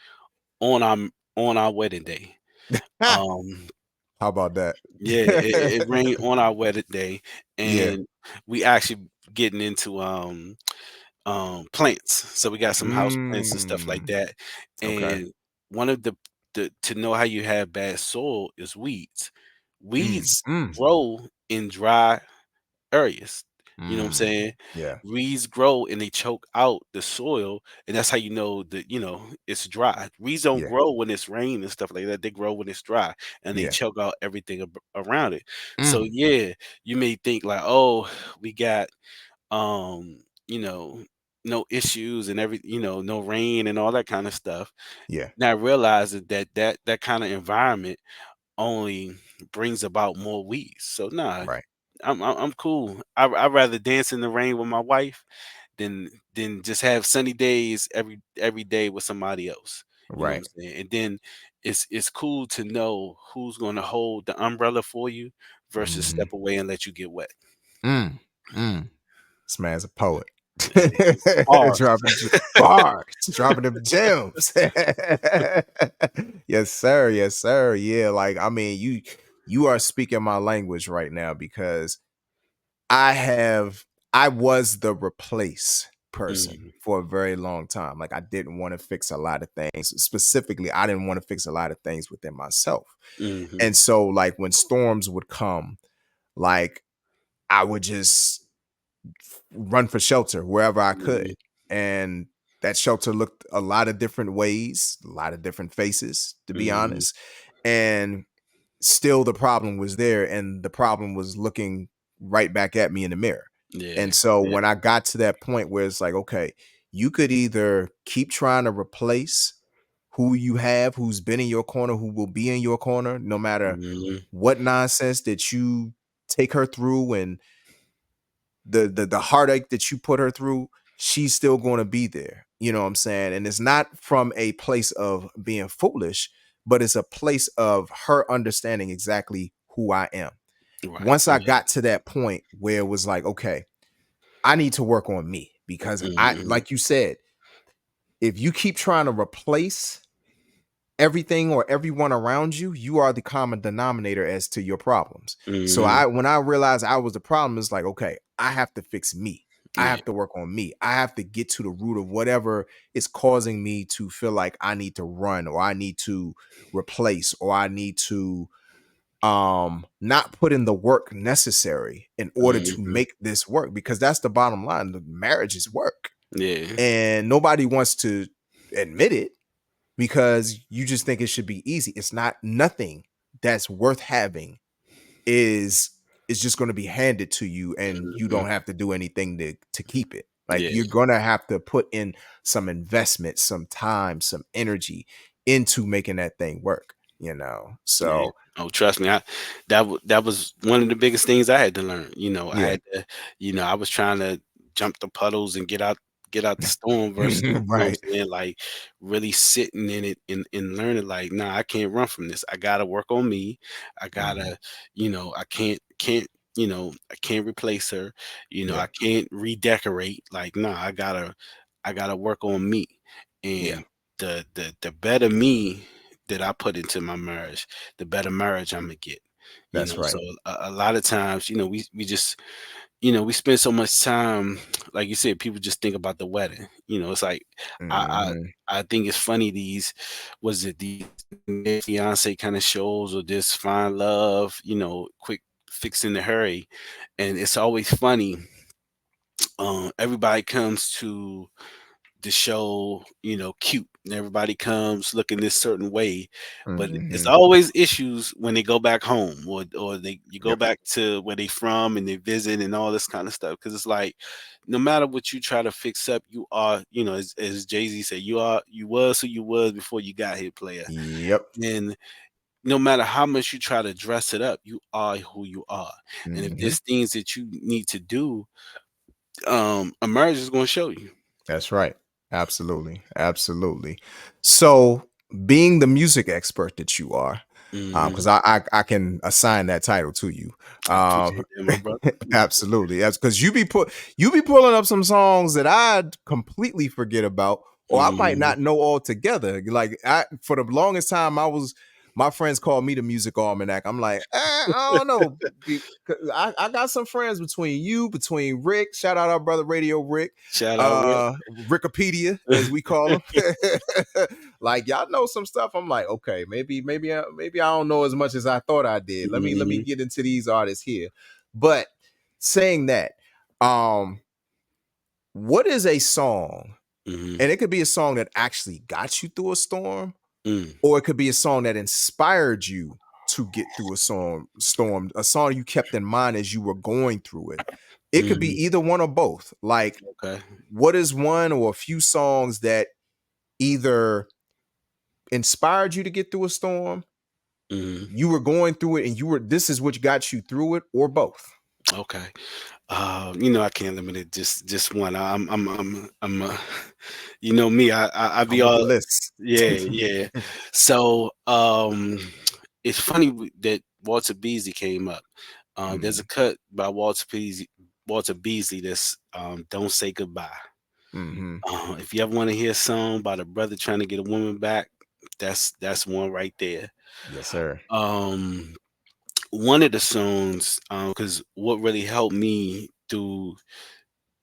on our on our wedding day. How Um, about that? yeah, it rained on our wedding day, Yeah. and we actually getting into plants. So we got some house plants and stuff like Mm. that. Okay. And one of the to know how you have bad soil is weeds. Mm. Weeds Mm. grow in dry areas. You know what I'm Mm. saying? Yeah. Weeds grow and they choke out the soil, and that's how you know that it's dry. Weeds don't Yeah. grow when it's rain and stuff like that. They grow when it's dry, and they Yeah. choke out everything around it. So Mm. yeah, you may think like, oh, we got um, you know, no issues and no rain and all that kind of stuff. Yeah. Not realizing that kind of environment only brings about more weeds. So nah, Right. I'm cool. I'd rather dance in the rain with my wife than just have sunny days every day with somebody else. You know what Right. I'm saying? And then it's cool to know who's going to hold the umbrella for you versus Hmm. step away and let you get wet. Mm. Mm. This man's a poet. Bars. Dropping bars, dropping them gems. Yes, sir. Yes, sir. Yeah, like I mean, you are speaking my language right now because I have I was the replace. person Mhm. for a very long time. Like I didn't want to fix a lot of things. Specifically, I didn't want to fix a lot of things within myself. Mhm. And so like when storms would come, like I would just run for shelter wherever I could. Mhm. And that shelter looked a lot of different ways, a lot of different faces, to be Mhm. honest. And still the problem was there, and the problem was looking right back at me in the mirror. Yeah. And so Yeah. when I got to that point where it's like, okay, you could either keep trying to replace who you have, who's been in your corner, who will be in your corner, no matter Mhm. what nonsense that you take her through, and the heartache that you put her through, she's still going to be there. You know what I'm saying? And it's not from a place of being foolish, but it's a place of her understanding exactly who I am. Right. Once I Yeah. got to that point where it was like, okay, I need to work on me, because I, Mhm. like you said, if you keep trying to replace everything or everyone around you, you are the common denominator as to your problems. So Mhm. I when I realized I was the problem, it's like, okay, I have to fix me. I Yeah. have to work on me. I have to get to the root of whatever is causing me to feel like I need to run, or I need to replace, or I need to not put in the work necessary in order to Mhm. make this work, because that's the bottom line. The marriage is work. Yeah. And nobody wants to admit it, because you just think it should be easy. It's not. Nothing that's worth having is just going to be handed to you, and you Mhm. don't have to do anything to keep it. Like Yeah. you're going to have to put in some investment, some time, some energy into making that thing work, you know. Yeah. So, Oh, trust me, that was one of the biggest things I had to learn. I yeah. had to, I was trying to jump the puddles and get out the storm versus, I'm Right. saying, like really sitting in it and learning like, nah, I can't run from this. I gotta work on me. I Mhm. gotta, I can't, I can't replace her. Yeah. I can't redecorate. Like, nah, I gotta work on me. Yeah. And the better me that I put into my marriage, the better marriage I'm gonna get. That's So right. a lot of times, we just, we spend so much time, like you said, people just think about the wedding. It's like I I, Mhm. I think it's funny, these, was it these fiance kind of shows, or this find love, quick fix in the hurry, and it's always funny. Everybody comes to the show, cute, and everybody comes looking this certain way, but it's Mhm. always issues when they go back home, or they you go Yep. back to where they from and they visit and all this kind of stuff. Because it's like, no matter what you try to fix up, you are, as Jay-Z said, you was who you was before you got here, player. Yep. And no matter how much you try to dress it up, you are who you are. And if Mhm. there's things that you need to do, a marriage is going to show you. That's right. Absolutely. Absolutely. So, being the music expert that you are, Hmm. because I can assign that title to you. I Um, appreciate that, my brother. absolutely. That's because you be pulling up some songs that I'd completely forget about, or I might Mhm. not know altogether. Like for the longest time, my friends called me the music almanac. I'm like, I don't know. 'Cause I got some friends between you, between Rick. Shout out our brother Radio Rick, Shout out Rick. Rickopedia, as we call him. Like y'all know some stuff. I'm like, okay, maybe I don't know as much as I thought I did. Let me Mhm. get into these artists here. But saying that, um, what is a song? Mhm. And it could be a song that actually got you through a storm, Mm. or it could be a song that inspired you to get through a storm, a song you kept in mind as you were going through it. It could be Mhm. either one or both. Like, Okay. what is one or a few songs that either inspired you to get through a storm, Mhm. you were going through it, and this is what got you through it, or both? Okay. I can't limit it just one. Me. I be I'm with the all, list. yeah, yeah. So, it's funny that Walter Beasley came up. There's a Mm, cut by Walter Beasley that's, "Don't Say Goodbye." mhm. If you ever want to hear a song about a brother trying to get a woman back, that's one right there. Yes, sir. Um, One of the songs, because what really helped me through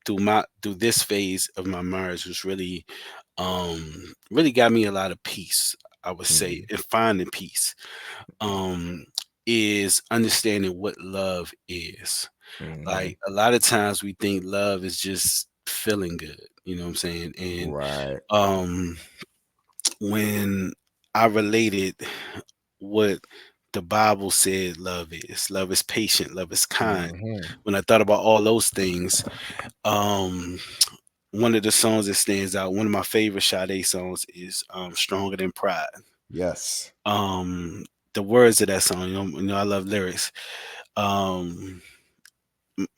through this phase of my marriage was really got me a lot of peace, I would say, Mhm. and finding peace um is understanding what love is. Mhm. Like a lot of times we think love is just feeling good, you know what I'm saying? And Right. um when I related what the Bible said love is patient, love is kind. Mhm. When I thought about all those things, um one of the songs that stands out, one of my favorite Sade songs is Stronger Than Pride. Yes. Um the words of that song, I love lyrics. Um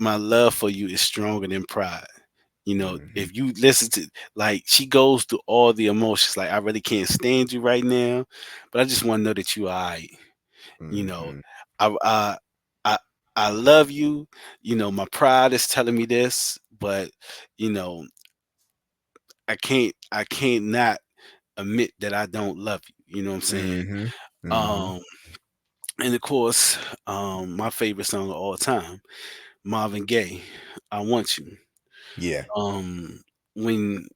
my love for you is stronger than pride. Mhm. If you listen to, like, she goes through all the emotions, like, I really can't stand you right now, but I just want to know that you are alright. You know, Mhm. I I I I love you. My pride is telling me this, but you know, I can't not admit that I don't love you. You know what I'm saying? Mhm. Mhm. Um, and of course, my favorite song of all time, Marvin Gaye, I Want You. Yeah. When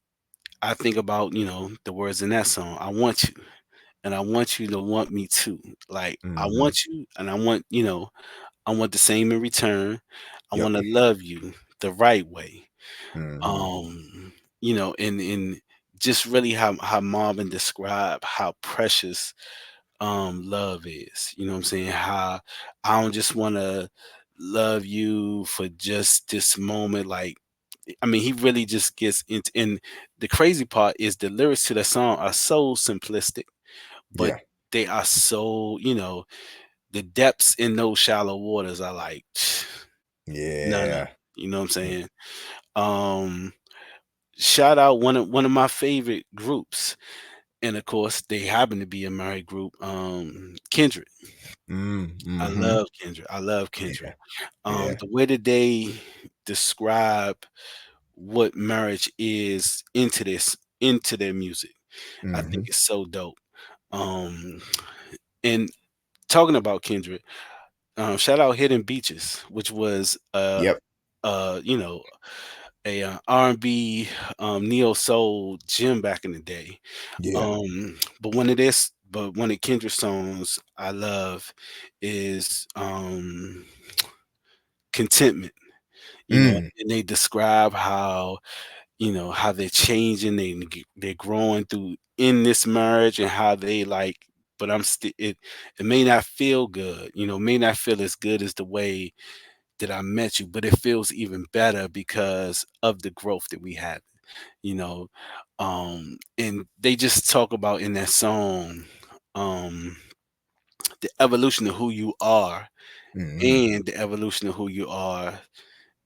I think about, the words in that song, I want you and I want you to want me too. Like I Mhm. want you and I want the same in return. I Yep. want to love you the right way. Mhm. And just really how Marvin described how precious love is. You know what I'm saying? How I don't just want to love you for just this moment. Like, I mean, he really just gets into, and the crazy part is the lyrics to the song are so simplistic, but Yeah. they are so, the depths in those shallow waters are like none of, Yeah. you know what I'm Yeah. saying? Um, Shout out one of my favorite groups, and of course they happen to be a married group, Kindred. I Mhm. love Kendrick. I love Kendrick. Yeah. Yeah. The way that they describe what marriage is into their music, I think Mhm. it's so dope. Um, and talking about Kendrick, shout out Hidden Beaches, which was Yep. uh, you know, a R&B neo soul gem back in the day. Yeah. But one of Kendrick's songs I love is Contentment. Mm. And they describe how they're changing, they're growing through in this marriage, and how they like, but I'm still it may not feel good, may not feel as good as the way that I met you, but it feels even better because of the growth that we had, you know. And they just talk about in that song um the evolution of who you are Mhm. and the evolution of who you are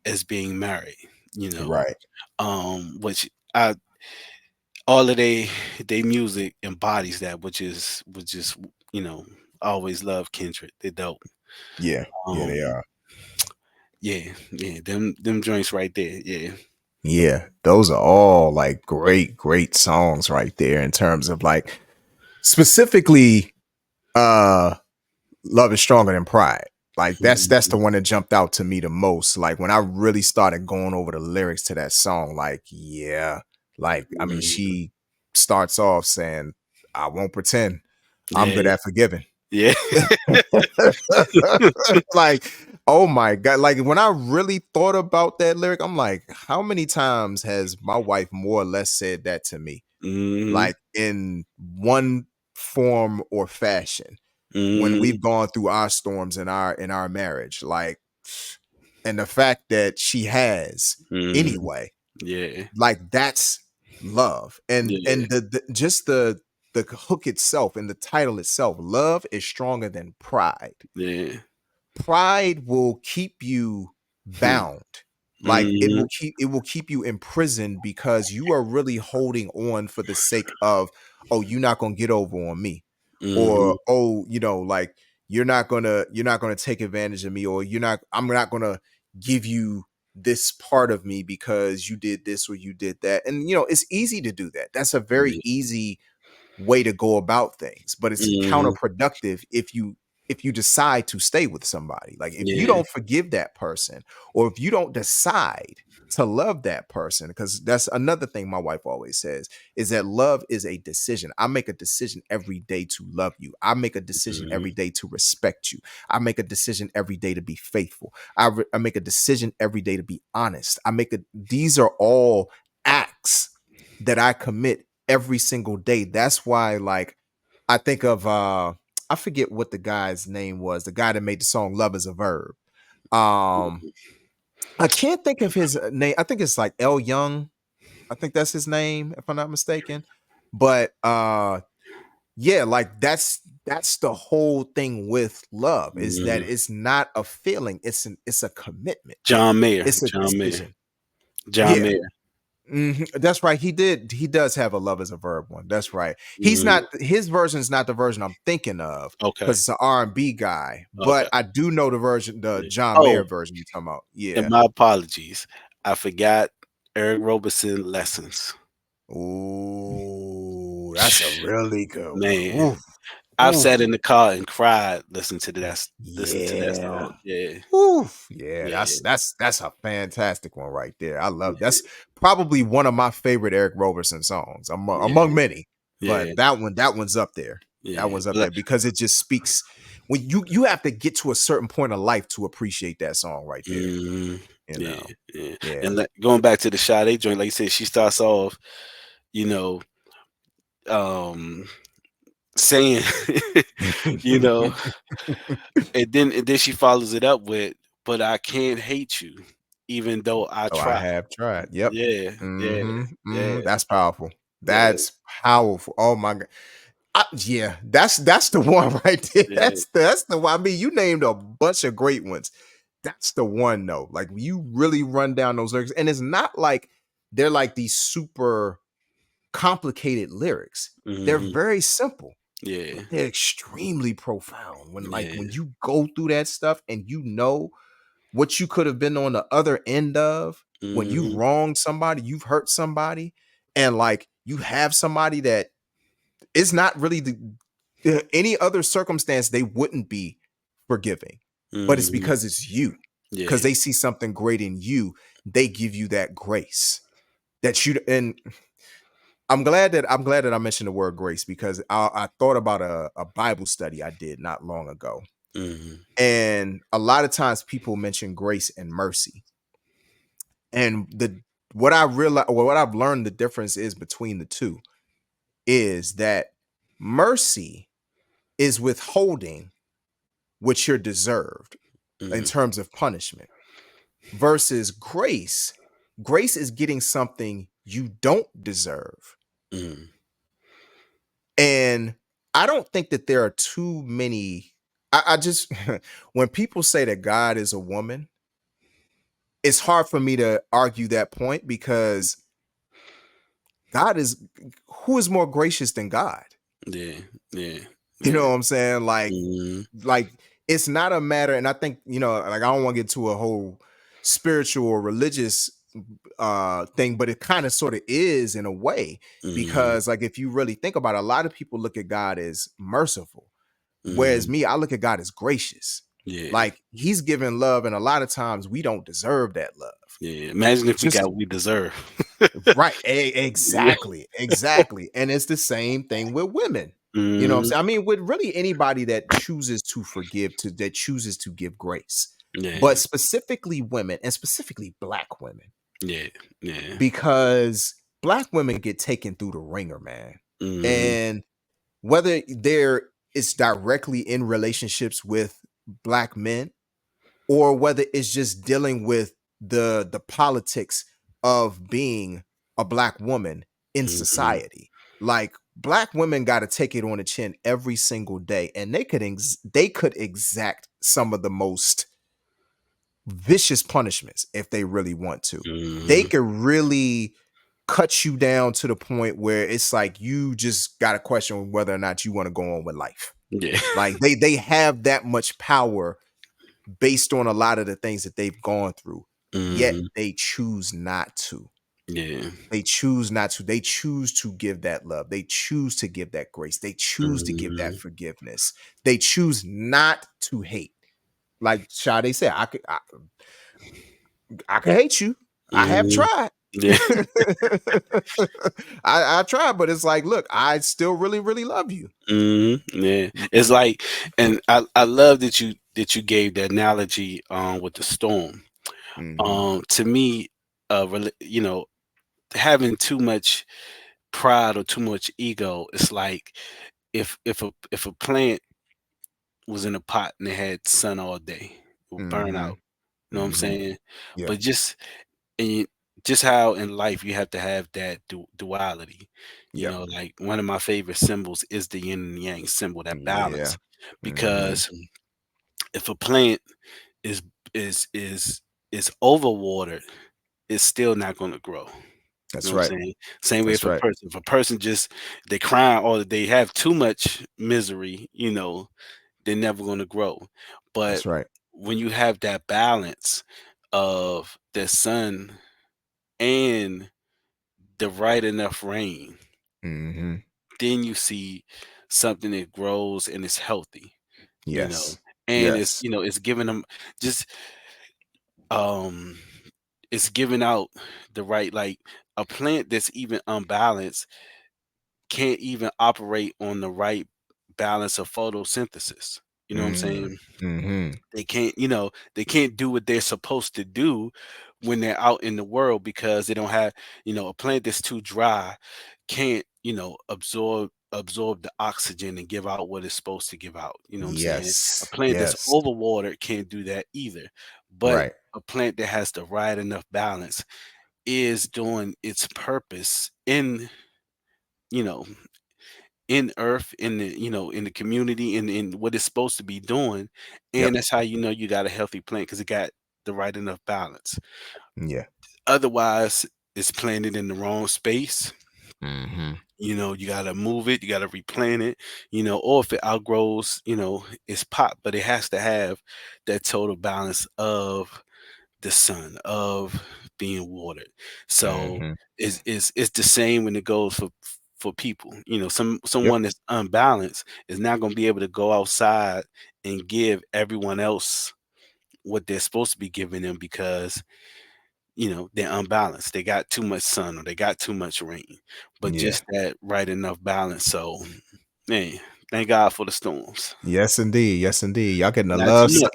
as being married, you know. Right. Which I all of they music embodies that, which is I always love Kendrick. They're dope. Yeah. Yeah, they Um are. yeah, yeah, them joints right there. Yeah. Yeah. Those are all like great, great songs right there in terms of like specifically uh Love is Stronger Than Pride. Like that's the Mhm. one that jumped out to me the most. Like when I really started going over the lyrics to that song, like, yeah. Like, I mean, Mhm. she starts off saying, I won't pretend I'm Yeah. good at forgiving. Yeah. Like, oh my God. Like when I really thought about that lyric, I'm like, how many times has my wife more or less said that to me? Mhm. Like in one form or fashion when Mhm. we've gone through our storms in our marriage, like, and the fact that she has Mhm. anyway, Yeah. like that's love. Yeah. And the just the hook itself and the title itself, love is stronger than pride. Yeah. Pride will keep you bound. Like Mhm. it will keep you imprisoned because you are really holding on for the sake of, oh, you're not gonna get over on me. Or Mhm. oh, like you're not gonna take advantage of me, or I'm not gonna give you this part of me because you did this or you did that. And it's easy to do that. That's a very Yeah. easy way to go about things, but it's Mhm. counterproductive if you if you decide to stay with somebody. Like if you Yeah. don't forgive that person, or if you don't decide to love that person, because that's another thing my wife always says is that love is a decision. I make a decision every day to love you. I make a decision Mhm. every day to respect you. I make a decision every day to be faithful. I make a decision every day to be honest. These are all acts that I commit every single day. That's why, like, I think of I forget what the guy's name was, the guy that made the song Love is a Verb. Um, I can't think of his name. I think it's like L Young. I think that's his name, if I'm not mistaken. But yeah, like that's the whole thing with love is that Mhm. it's not a feeling, it's a commitment. John Mayer. It's a John Mayer. decision. John Yeah. Mayer. That's right. He does have a love as a verb one. That's right. He's Mhm. not his version is not the version I'm thinking of Okay. because it's an R&B guy, Okay. but I do know the Yeah. John Oh, Mayer version you're talking about. and Yeah. my apologies. I forgot Eric Roberson lessons. Ooh, that's a really good one. Man, Oof. I've sat Oof. in the car and cried listen to that Yeah. song. Yeah. Oof. Yeah, Yeah. that's a fantastic one right there. I love Yeah. that's probably one of my favorite Eric Roberson songs among Yeah. many, Yeah. but that one's up there. That Yeah. one's up there because it just speaks when you have to get to a certain point of life to appreciate that song right there. Mhm. You Yeah, know. yeah, Yeah. and, like, going back to the Sade joint, like you said, she starts off, you know, um, saying, you know, and then she follows it up with, "But I can't hate you, even though I Oh, I try." have tried. Yep. Yeah, yeah, yeah, That's powerful. yeah, That's powerful. Oh my god. Yeah, that's the one right there. yeah, That's the one. I mean, you named a bunch of great ones. That's the one though. Like you really run down those lyrics, and it's not like they're like these super complicated lyrics. They're mhm, very simple, yeah, but they're extremely profound. When yeah, you go through that stuff and you know what you could have been on the other end of when you've mhm, wronged somebody, you've hurt somebody, and like you have somebody that is not really any other circumstance they wouldn't be forgiving, but it's mhm, because it's you, because yeah, they see something great in you. They give you that grace that you and I'm glad that I mentioned the word grace because I thought about a Bible study I did not long ago, mhm, and a lot of times people mention grace and mercy, and the what I realize or what I've learned the difference is between the two is that mercy is withholding what you're deserved in mhm, terms of punishment versus grace is getting something you don't deserve. mhm, And I don't think that there are too many I just when people say that God is a woman, it's hard for me to argue that point because God is who is more gracious than God? yeah, yeah, You yeah, know what I'm saying? mhm, Like it's not a matter, and I think, like I don't want to get to a whole spiritual or religious thing, but it kind of sort of is in a way, mhm, because like if you really think about it, a lot of people look at God as merciful. Whereas mhm, me, I look at God as gracious. yeah, Like he's giving love, and a lot of times we don't deserve that love. yeah. Imagine if we got Just what we deserve. right. Yeah, Exactly. Exactly. And it's the same thing with women. You know what I'm mhm, saying? I mean, with really anybody that chooses to forgive, that chooses to give grace, but yeah, specifically women and specifically black women, yeah, yeah, because black women get taken through the ringer, man. mhm, And whether they're it's directly in relationships with black men, or whether it's just dealing with the politics of being a black woman in mhm, society. Like black women got to take it on the chin every single day, and they could exact some of the most vicious punishments if they really want to. They mhm, could really cut you down to the point where it's like you just got to question whether or not you want to go on with life. yeah, Like they have that much power based on a lot of the things that they've gone through, yet mhm, they choose not to. Yeah. They choose not to. They choose to give that love. They choose to give that grace. They choose to give that Mhm. forgiveness. They choose not to hate. Like Sade said, I could hate you. I have Mhm. tried. Yeah. I tried, but it's like, look, I still really, really love you. Mhm. Yeah. It's like, and I love that you gave the analogy with the storm. Mm-hmm. To me, having too much pride or too much ego, it's like if a plant was in a pot and it had sun all day, it would burn Mm-hmm. out. You know what I'm Mm-hmm. saying? Yeah. But and just how in life you have to have that duality. Yep. Like one of my favorite symbols is the yin and yang symbol, that Yeah. balance. Mm-hmm. Because if a plant is is is is overwatered, it's still not going to grow. You That's know what right. I'm saying? Same way That's right. if a person just they crying or they have too much misery, they're never going to grow. But That's right. when you have that balance of the sun and the right enough rain, Mm-hmm. then you see something that grows and is healthy, you know. Yes. And it's Yes. it's giving them just um it's giving out the right, like a plant that's even unbalanced can't even operate on the right balance of photosynthesis. You know what I'm Mm. saying? Mm-hmm. They can't do what they're supposed to do when they're out in the world because they don't have, a plant that's too dry can't, absorb the oxygen and give out what it's supposed to give out. You know what I'm saying? A Yes. plant that's Yes. overwatered can't do that either. But Right. a plant that has the right enough balance is doing its purpose you know, in earth, in the community, in what it's supposed to be doing. And Yep. that's how you know you got a healthy plant because it got the right enough balance. Yeah. Otherwise, it's planted in the wrong space. Mm-hmm. You gotta move it, you gotta replant it, or if it outgrows, its pot, but it has to have that total balance of the sun, of being watered. So Mm-hmm. it's the same when it goes for people. Yep. Someone that's unbalanced is not going to be able to go outside and give everyone else what they're supposed to be giving them because they're unbalanced. They got too much sun or they got too much rain, but Yeah. just that right enough balance. So, man, thank God for the storms. Yes, indeed. Yes, indeed. Y'all getting a Not too love. much.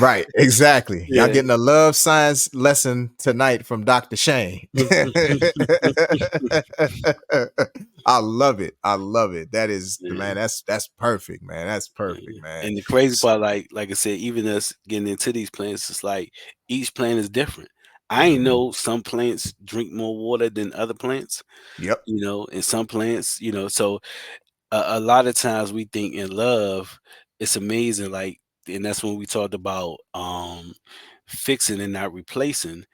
Right, exactly. Y'all Yeah. getting a love science lesson tonight from Dr. Shane. I love it. I love it. That is, Yeah. man, that's perfect, man. That's perfect, Yeah. man. And the crazy part, like I said, even us getting into these plants, it's like each plant is different. I ain't Mhm. know some plants drink more water than other plants, Yep. and some plants, so a lot of times we think in love, it's amazing, like, and that's when we talked about fixing and not replacing.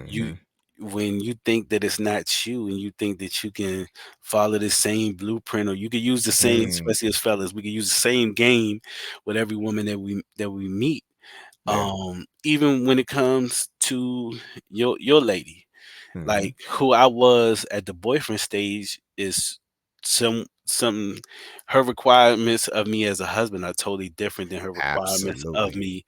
You Mhm. when you think that it's not you and you think that you can follow the same blueprint or you could use the same, Mm. especially as fellas, we can use the same game with every woman that we meet. Yeah. Even when it comes to your lady, Mhm. like who I was at the boyfriend stage is some her requirements of me as a husband are totally different than her requirements of Absolutely. me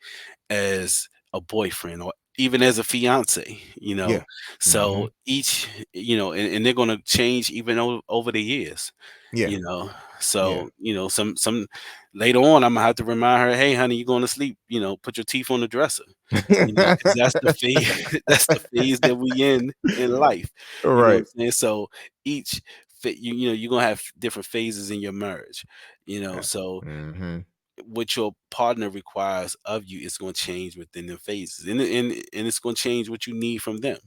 as a boyfriend or even as a fiance. Yeah. So Mhm. each, and they're going to change even over the years, Yeah. you know. Yeah. So, some later on I'm gonna have to remind her, hey honey, you're going to sleep, put your teeth on the dresser, because that's the phase that's the phase that we in life. You know what Right. I'm saying? So each you're gonna have different phases in your marriage, Yeah. so Mhm. what your partner requires of you is going to change within the phases, and it's going to change what you need from them,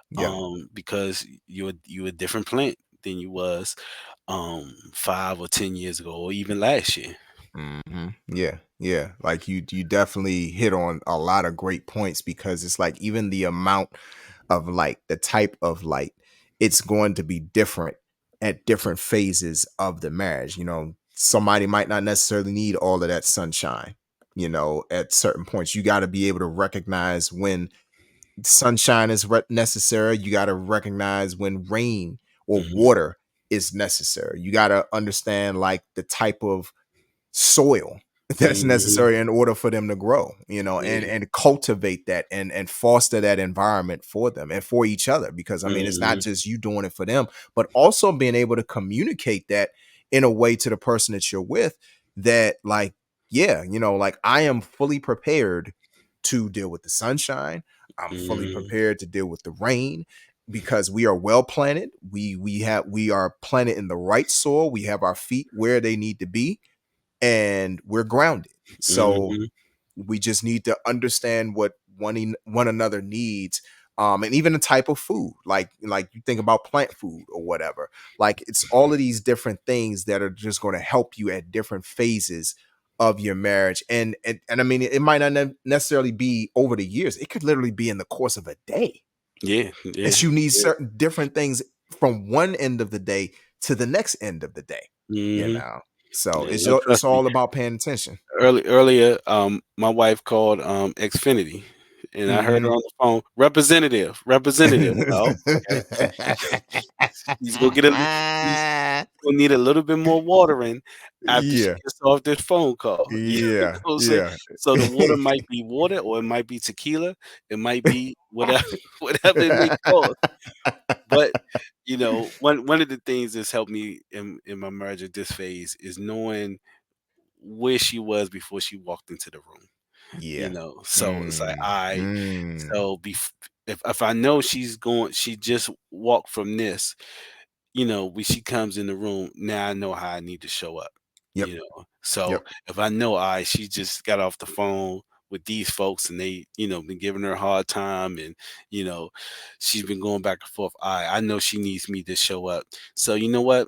Yeah. because you're a different plant than you was 5 or 10 years ago or even last year. Yeah, yeah. Like you definitely hit on a lot of great points because it's like even the amount of light, the type of light, it's going to be different at different phases of the marriage. Somebody might not necessarily need all of that sunshine. At certain points, you got to be able to recognize when sunshine is necessary. You got to recognize when rain or Mhm, water is necessary. You got to understand like the type of soil that's mhm, necessary in order for them to grow, you know, yeah, and cultivate that and foster that environment for them and for each other, because I mean it's not mhm, just you doing it for them, but also being able to communicate that in a way to the person that you're with, that like, yeah, you know, like I am fully prepared to deal with the sunshine. I'm fully mhm, prepared to deal with the rain, because we are well planted. We are planted in the right soil. We have our feet where they need to be, and we're grounded. So mhm, we just need to understand what one another needs. And even the type of food, like you think about plant food or whatever, like it's all of these different things that are just going to help you at different phases of your marriage. And I mean, it might not necessarily be over the years. It could literally be in the course of a day yeah, yeah, that you need yeah, certain different things from one end of the day to the next end of the day, you mhm, know. So yeah, no, it's trust me. all about paying attention. Earlier, my wife called, Xfinity, and I heard her Mhm. on the phone, "Representative, representative." Oh, okay. He's gonna get a he's gonna need a little bit more watering after she Yeah, gets off this phone call. You know yeah, what I'm saying? yeah. So the water might be water, or it might be tequila, it might be whatever whatever it may cost. But, one of the things that's helped me in my marriage at this phase is knowing where she was before she walked into the room. Yeah. So it's like, Mm, I mm. so if I know she just walked from this, when she comes in the room, now I know how I need to show up. Yep, So yep. if I know, she just got off the phone with these folks, and they, been giving her a hard time, and you know she's been going back and forth. I know she needs me to show up. So you know what?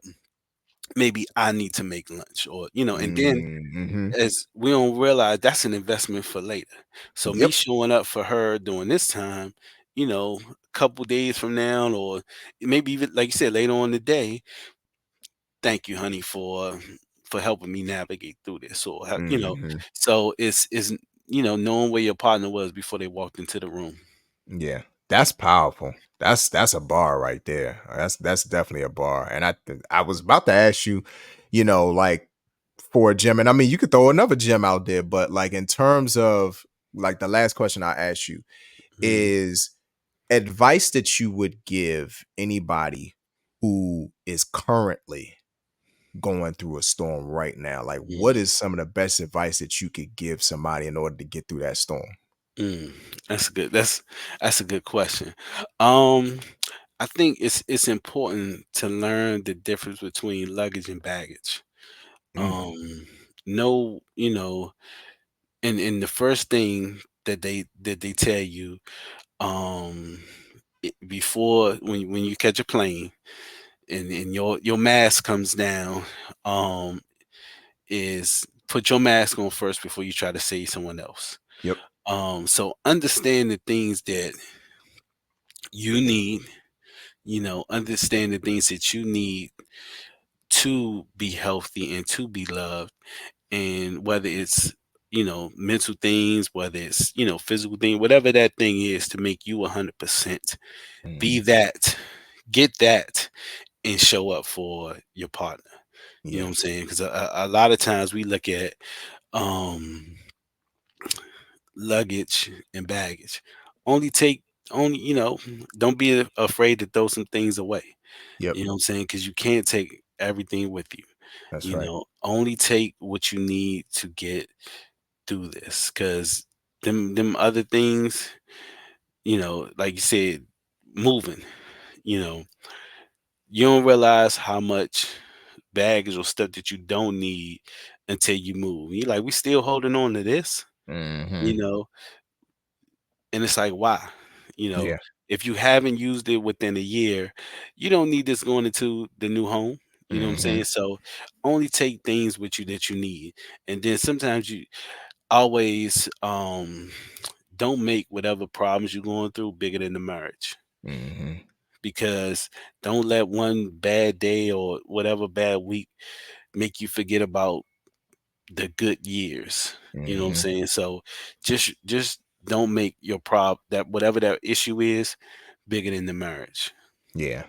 Maybe I need to make lunch, or and then, Mm, mhm. as we don't realize, that's an investment for later. So me Yep. showing up for her during this time, a couple days from now, or maybe even like you said, later on in the day, thank you, honey, for helping me navigate through this. Or Mhm. so it's knowing where your partner was before they walked into the room. Yeah. That's powerful. That's a bar right there. That's definitely a bar. And I was about to ask you, you know, like for a gym, and I mean you could throw another gym out there, but like in terms of like the last question I asked you Mhm, is advice that you would give anybody who is currently going through a storm right now. Like what mhm, is some of the best advice that you could give somebody in order to get through that storm? mm. That's a good question. Um, I think it's important to learn the difference between luggage and baggage. Mm, Know, and the first thing that they tell you, um before, when you catch a plane, and your mask comes down, um is put your mask on first before you try to save someone else. yep. So understand the things that you need, understand the things that you need to be healthy and to be loved. And whether it's, mental things, whether it's, physical thing, whatever that thing is, to make you 100%, be Mhm. that, get that, and show up for your partner. You know Yeah. what I'm saying? Because a lot of times we look at, um luggage and baggage. Only take only don't be afraid to throw some things away. Yep. You know what I'm saying? Because you can't take everything with you. That's right. Only take what you need to get through this. Because them other things, like you said, moving. You know, you don't realize how much baggage or stuff that you don't need until you move. You like, we still holding on to this, you Mhm. know, and it's like, why? You know, Yeah. if you haven't used it within a year, you don't need this going into the new home. You know what I'm Mhm. saying? So only take things with you that you need. And then sometimes you always, don't make whatever problems you're going through bigger than the marriage. Mhm. Because don't let one bad day or whatever bad week make you forget about the good years. You know what I'm Mhm. saying? So just don't make your prob that whatever that issue is bigger than the marriage. Yeah,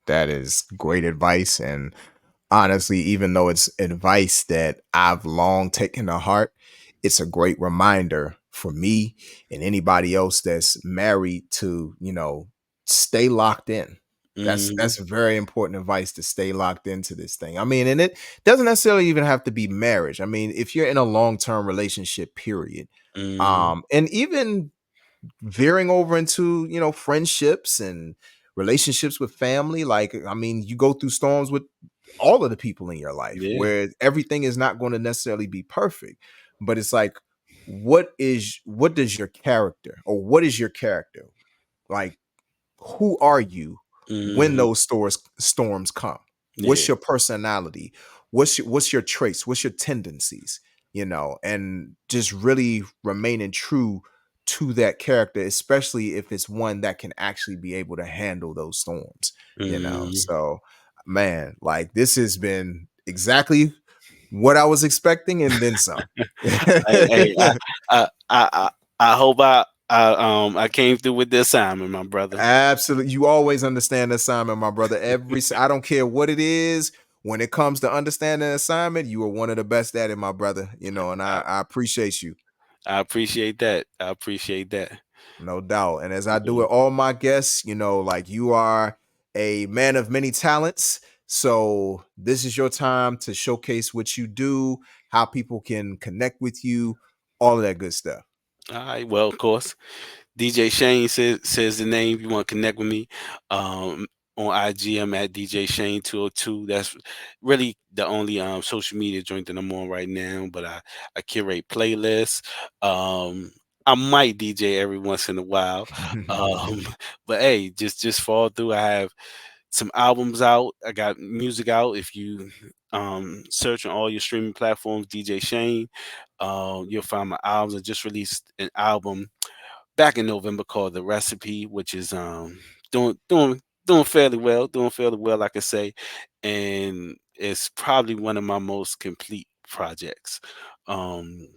that is great advice. And honestly, even though it's advice that I've long taken to heart, it's a great reminder for me and anybody else that's married to, stay locked in. Hmm. That's very important advice, to stay locked into this thing. I mean, and it doesn't necessarily even have to be marriage. I mean, if you're in a long-term relationship, period, Hmm. and even veering over into friendships and relationships with family, like, I mean, you go through storms with all of the people in your life Yeah. where everything is not going to necessarily be perfect, but it's like, what does your character, or what is your character like? Who are you when Hmm. those storms come? What's Yeah. your personality? What's your traits? What's your tendencies? And just really remaining true to that character, especially if it's one that can actually be able to handle those storms. Hmm. So, man, like, this has been exactly what I was expecting and then some. Hey, I, I, I, I hope I came through with the assignment, my brother. Absolutely. You always understand the assignment, my brother. I don't care what it is. When it comes to understanding an assignment, you are one of the best at it, my brother. And I, I, I appreciate you. I appreciate that. I appreciate that. No doubt. And as I do Mhm. with all my guests, like, you are a man of many talents. So this is your time to showcase what you do, how people can connect with you, all of that good stuff. All right. Well, of course, DJ Shane says the name. You want to connect with me? On IG, I'm at DJ Shane 202. That's really the only social media joint that I'm on right now. But I curate playlists. Um, I might DJ every once in a while. Um, but hey, just fall through. I have some albums out. I got music out. If you search on all your streaming platforms, DJ Shane, you'll find my albums. I just released an album back in November called The Recipe, which is doing doing fairly well, I could say, and it's probably one of my most complete projects. Um,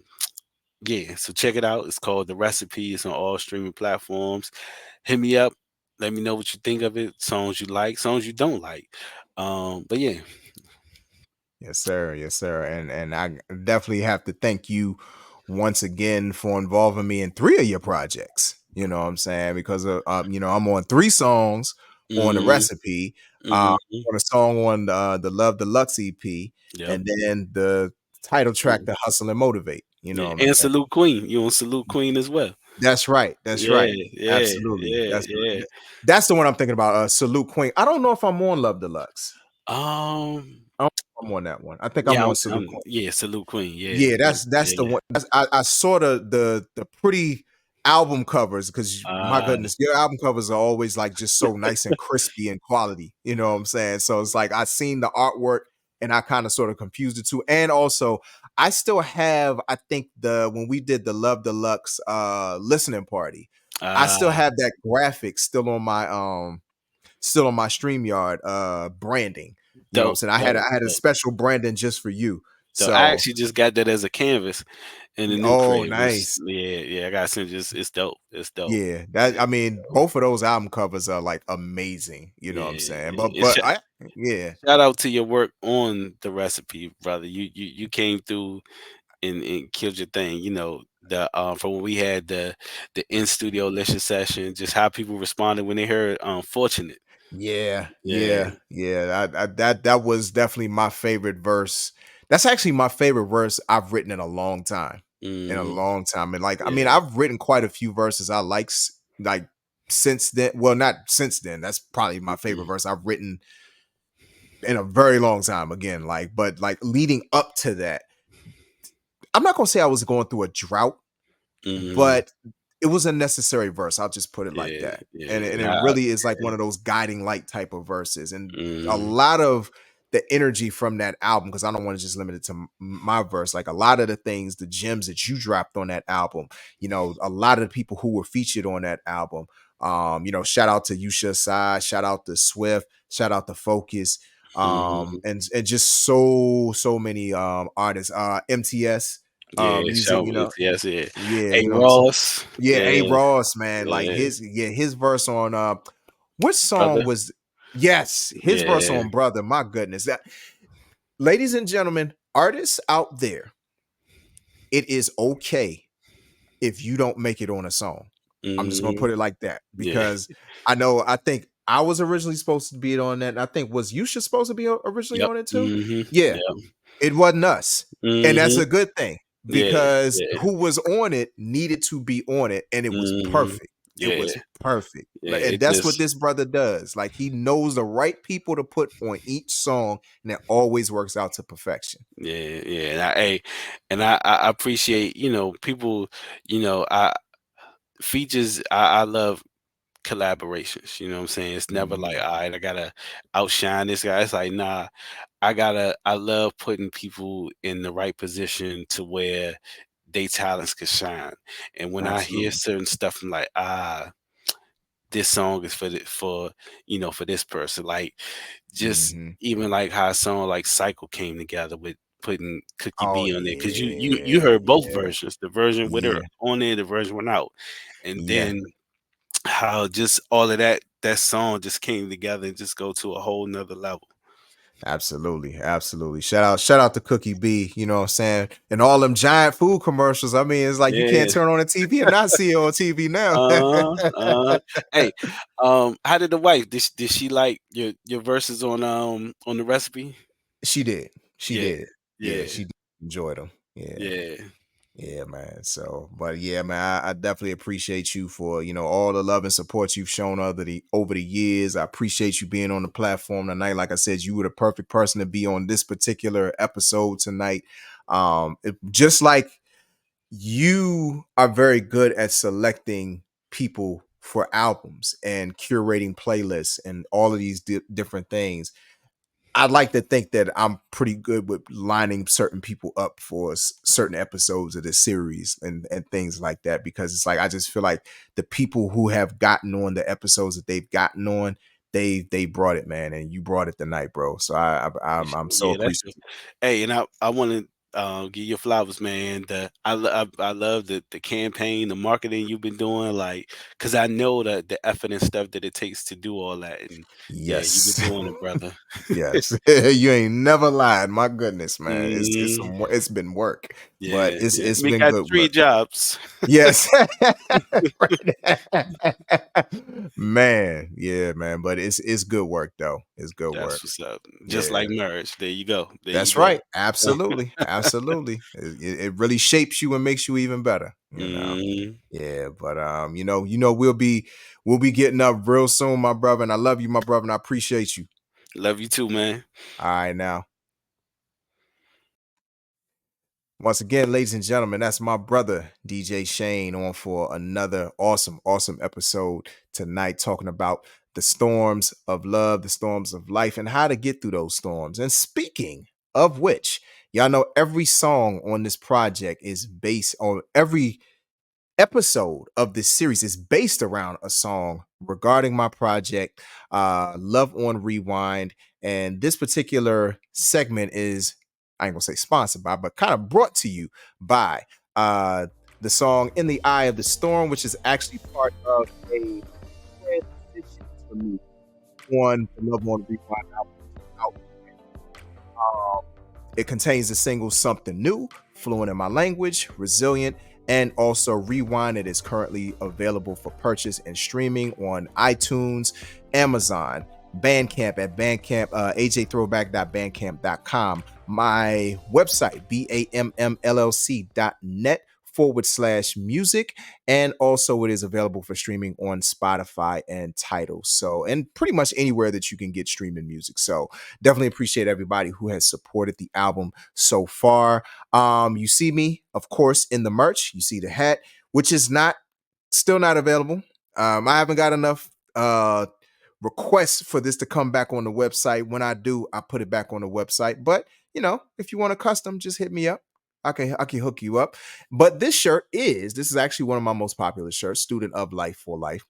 yeah, so check it out. It's called The Recipe. It's on all streaming platforms. Hit me up. Let me know what you think of it. Songs you like, songs you don't like. But yeah. Yes, sir. Yes, sir. And I definitely have to thank you once again for involving me in three of your projects. You know what I'm saying? Because I'm on three songs on the Hmm. recipe, Hmm. on a song on the Love Deluxe EP, Yep. and then the title track, Mm. The Hustle and Motivate. You know Yeah. what I'm And saying? Salute Queen. You on Salute Queen as well. That's right. That's Yeah, right. yeah, Absolutely. yeah, That's yeah. that's the one I'm thinking about. Salute Queen. I don't know if I'm on Love Deluxe. Um, I don't know if I'm on that one. I think I'm yeah, on Salute Queen. yeah, Salute Queen. Yeah, Yeah, yeah, that's the yeah. one. I saw the pretty album covers, because my Uh, goodness, your album covers are always like just so nice and crispy and quality. You know what I'm saying? So it's like I seen the artwork and I kind of sort of confused the two. And also, I still have, I think, the when we did the Love Deluxe listening party, I still uh, have that graphic still on my StreamYard branding. You know what I'm dope, saying? I had dope, I had a dope, special branding just for you. dope. I So, actually just got that as a canvas in the new oh, crib. It's nice. yeah, yeah. I got some. Just it's dope. It's dope. Yeah, that I mean, both of those album covers are like amazing. You know what I'm Yeah, saying? yeah. But I yeah. Shout out to your work on the recipe, brother. You came through and killed your thing. You know the from when we had the in studio lecture session, just how people responded when they heard "Fortunate." Yeah, Yeah. yeah, yeah. That was definitely my favorite verse. That's actually my favorite verse I've written in a long time. In a Hmm. long time. And like, I mean, Yeah. I've written quite a few verses I like like since then. Well, not since then. That's probably my favorite Mhm. verse I've written in a very long time again. Like, but like leading up to that, I'm not gonna say I was going through a drought, Mhm. but it was a necessary verse. I'll just put it like Yeah, that. And yeah, and and it I really is like yeah. one of those guiding light type of verses. And a Mhm. lot of the energy from that album, because I don't want to just limit it to my verse, like a lot of the things, the gems that you dropped on that album, a lot of the people who were featured on that album, shout out to Yusha Sai, shout out to Swift, shout out to Focus, Mhm. and just so many artists, MTS. Yeah, music, shout you with know. yes, yeah. Yeah, A you know what I'm saying? Ross, Yeah, yeah, A Ross, man. Like yeah, his verse on which song brother, was yes, his verse yeah, on Brother, my goodness. That ladies and gentlemen, artists out there, it is okay if you don't make it on a song. I'm just gonna mhm, put it like that yeah, because I think I was originally supposed to be on that, and I think was you supposed to be originally yep, on it too? mhm, Yeah, yep, it wasn't us. And that's mhm, a good thing yeah, because yeah, who was on it needed to be on it and it was mhm, perfect. It yeah, was perfect. yeah, And it that's what just this brother does. Like he knows the right people to put on each song and it always works out to perfection. yeah, yeah, and I appreciate, people, I features, I love collaborations, you know what I'm saying? It's never like, Mhm. all right, I gotta outshine this guy. It's like, nah, I love putting people in the right position to where they talents could shine. And when I hear Absolutely. certain stuff, I'm like, this song is for this person. Like just Mhm. even like how a song like Cycle came together with putting Cookie Oh B on there. Cause you yeah, heard both yeah, versions, the version with her yeah, on there, the version without. And yeah. then how just all of that song just came together and just go to a whole nother level. Absolutely, absolutely. Shout out to Cookie B, you know what I'm saying? And all them giant food commercials. I mean, it's like you can't Yeah. turn on the TV and not see it on TV now. Hey, how did the wife? Did she like your verses on the recipe? She did. She Yeah, did. Yeah, yeah, she did enjoy them. Yeah. yeah. Yeah, man. So, but yeah, man, I definitely appreciate you for, all the love and support you've shown over the years. I appreciate you being on the platform tonight. Like I said, you were the perfect person to be on this particular episode tonight. Just like you are very good at selecting people for albums and curating playlists and all of these different things. I'd like to think that I'm pretty good with lining certain people up for certain episodes of this series and things like that because it's like I just feel like the people who have gotten on the episodes that they've gotten on, they brought it, man, and you brought it tonight, bro. So I'm so Yeah, that's it. appreciative. Hey, and I want to give you flowers, man. I love the campaign, the marketing you've been doing, like, cause I know the effort and stuff that it takes to do all that, and yeah, you've been Yes. doing it, brother. Yes. You ain't never lied. My goodness, man. Mm, It's been work, but yeah, it's yeah. it's We been got good three work. jobs. Yes. Right. Man, yeah, man, but it's good work though. It's good work. That's what's up. Just like Yeah. marriage. There you go. There you That's go. right. Absolutely. Absolutely. It really shapes you and makes you even better, you know. Mm, Yeah, but we'll be getting up real soon, my brother, and I love you, my brother, and I appreciate you. love you too, man. All right now. Once again, ladies and gentlemen, that's my brother, DJ Shane, on for another awesome, awesome episode tonight, talking about the storms of love, the storms of life, and how to get through those storms. And speaking of which, y'all know every song on this project is based on every episode of this series is based around a song regarding my project, Love on Rewind. And this particular segment is, I ain't gonna say sponsored by, but kind of brought to you by uh, the song In the Eye of the Storm, which is actually part of a transition for me on the Love on Rewind album. Um, it contains the single Something New, fluent in my language, resilient, and also Rewind. It is currently available for purchase and streaming on iTunes, Amazon, Bandcamp at Bandcamp, ajthrowback.bandcamp.com. My website, bammllc.net/music. And also it is available for streaming on Spotify and Tidal. So, and pretty much anywhere that you can get streaming music. So definitely appreciate everybody who has supported the album so far. You see me, of course, in the merch. You see the hat, which is still not available. I haven't got enough requests for this to come back on the website. When I do, I put it back on the website. But if you want a custom, just hit me up. I can hook you up. But this is actually one of my most popular shirts, Student of Life for Life.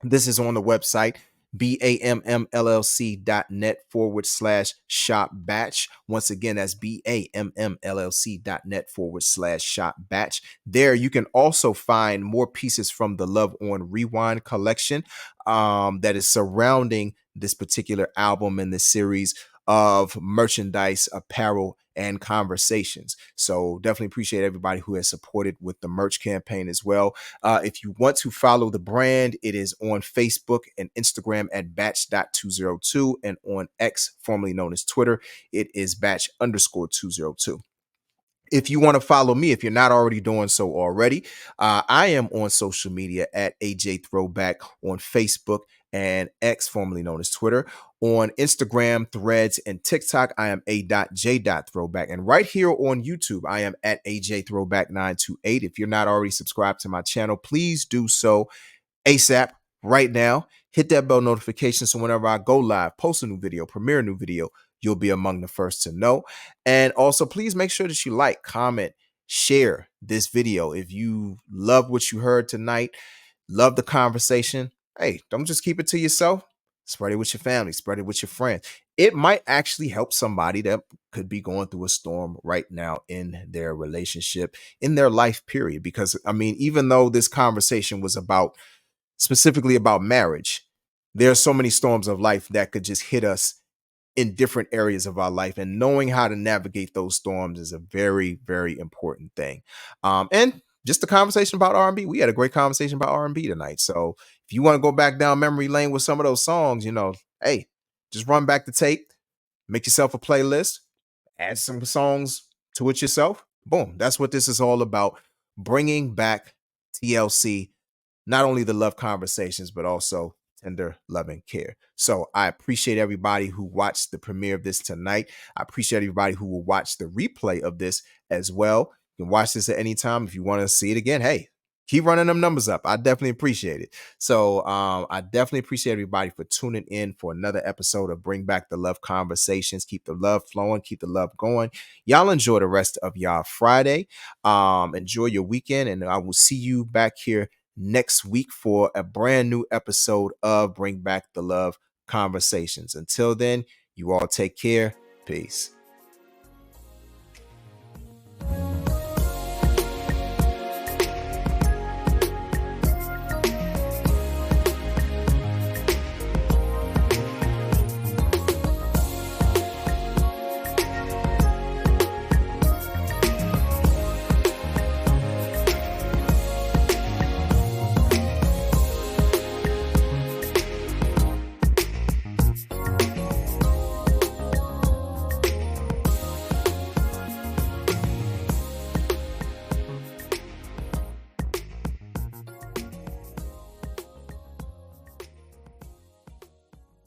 This is on the website. BAMMLLC.net/shop batch. Once again, that's BAMMLLC.net/shop batch. There, you can also find more pieces from the Love on Rewind collection that is surrounding this particular album in this series of merchandise, apparel, and conversations. So definitely appreciate everybody who has supported with the merch campaign as well. If you want to follow the brand, it is on Facebook and Instagram at batch.202, and on X, formerly known as Twitter, it is batch_202. If you want to follow me, if you're not already doing so already, I am on social media at AJ Throwback on Facebook and X, formerly known as Twitter. On Instagram, Threads, and TikTok, I am a.j.throwback. And right here on YouTube, I am at AJ Throwback 928. If you're not already subscribed to my channel, please do so ASAP right now. Hit that bell notification so whenever I go live, post a new video, premiere a new video, you'll be among the first to know. And also, please make sure that you like, comment, share this video. If you love what you heard tonight, love the conversation, hey, don't just keep it to yourself. Spread it with your family, spread it with your friends. It might actually help somebody that could be going through a storm right now in their relationship, in their life period. Because, I mean, even though this conversation was specifically about marriage, there are so many storms of life that could just hit us in different areas of our life, and knowing how to navigate those storms is a very, very important thing. And just the conversation about R&B, we had a great conversation about R&B tonight. So if you want to go back down memory lane with some of those songs, hey, just run back the tape, make yourself a playlist, add some songs to it yourself. Boom, that's what this is all about: bringing back TLC, not only the love conversations, but also tender loving care. So I appreciate everybody who watched the premiere of this tonight. I appreciate everybody who will watch the replay of this as well. You can watch this at any time. If you want to see it again, hey, keep running them numbers up. I definitely appreciate it. So I definitely appreciate everybody for tuning in for another episode of Bring Back the Love Conversations. Keep the love flowing, keep the love going. Y'all enjoy the rest of y'all Friday. Enjoy your weekend, and I will see you back here next week for a brand new episode of Bring Back the Love Conversations. Until then, you all take care. Peace.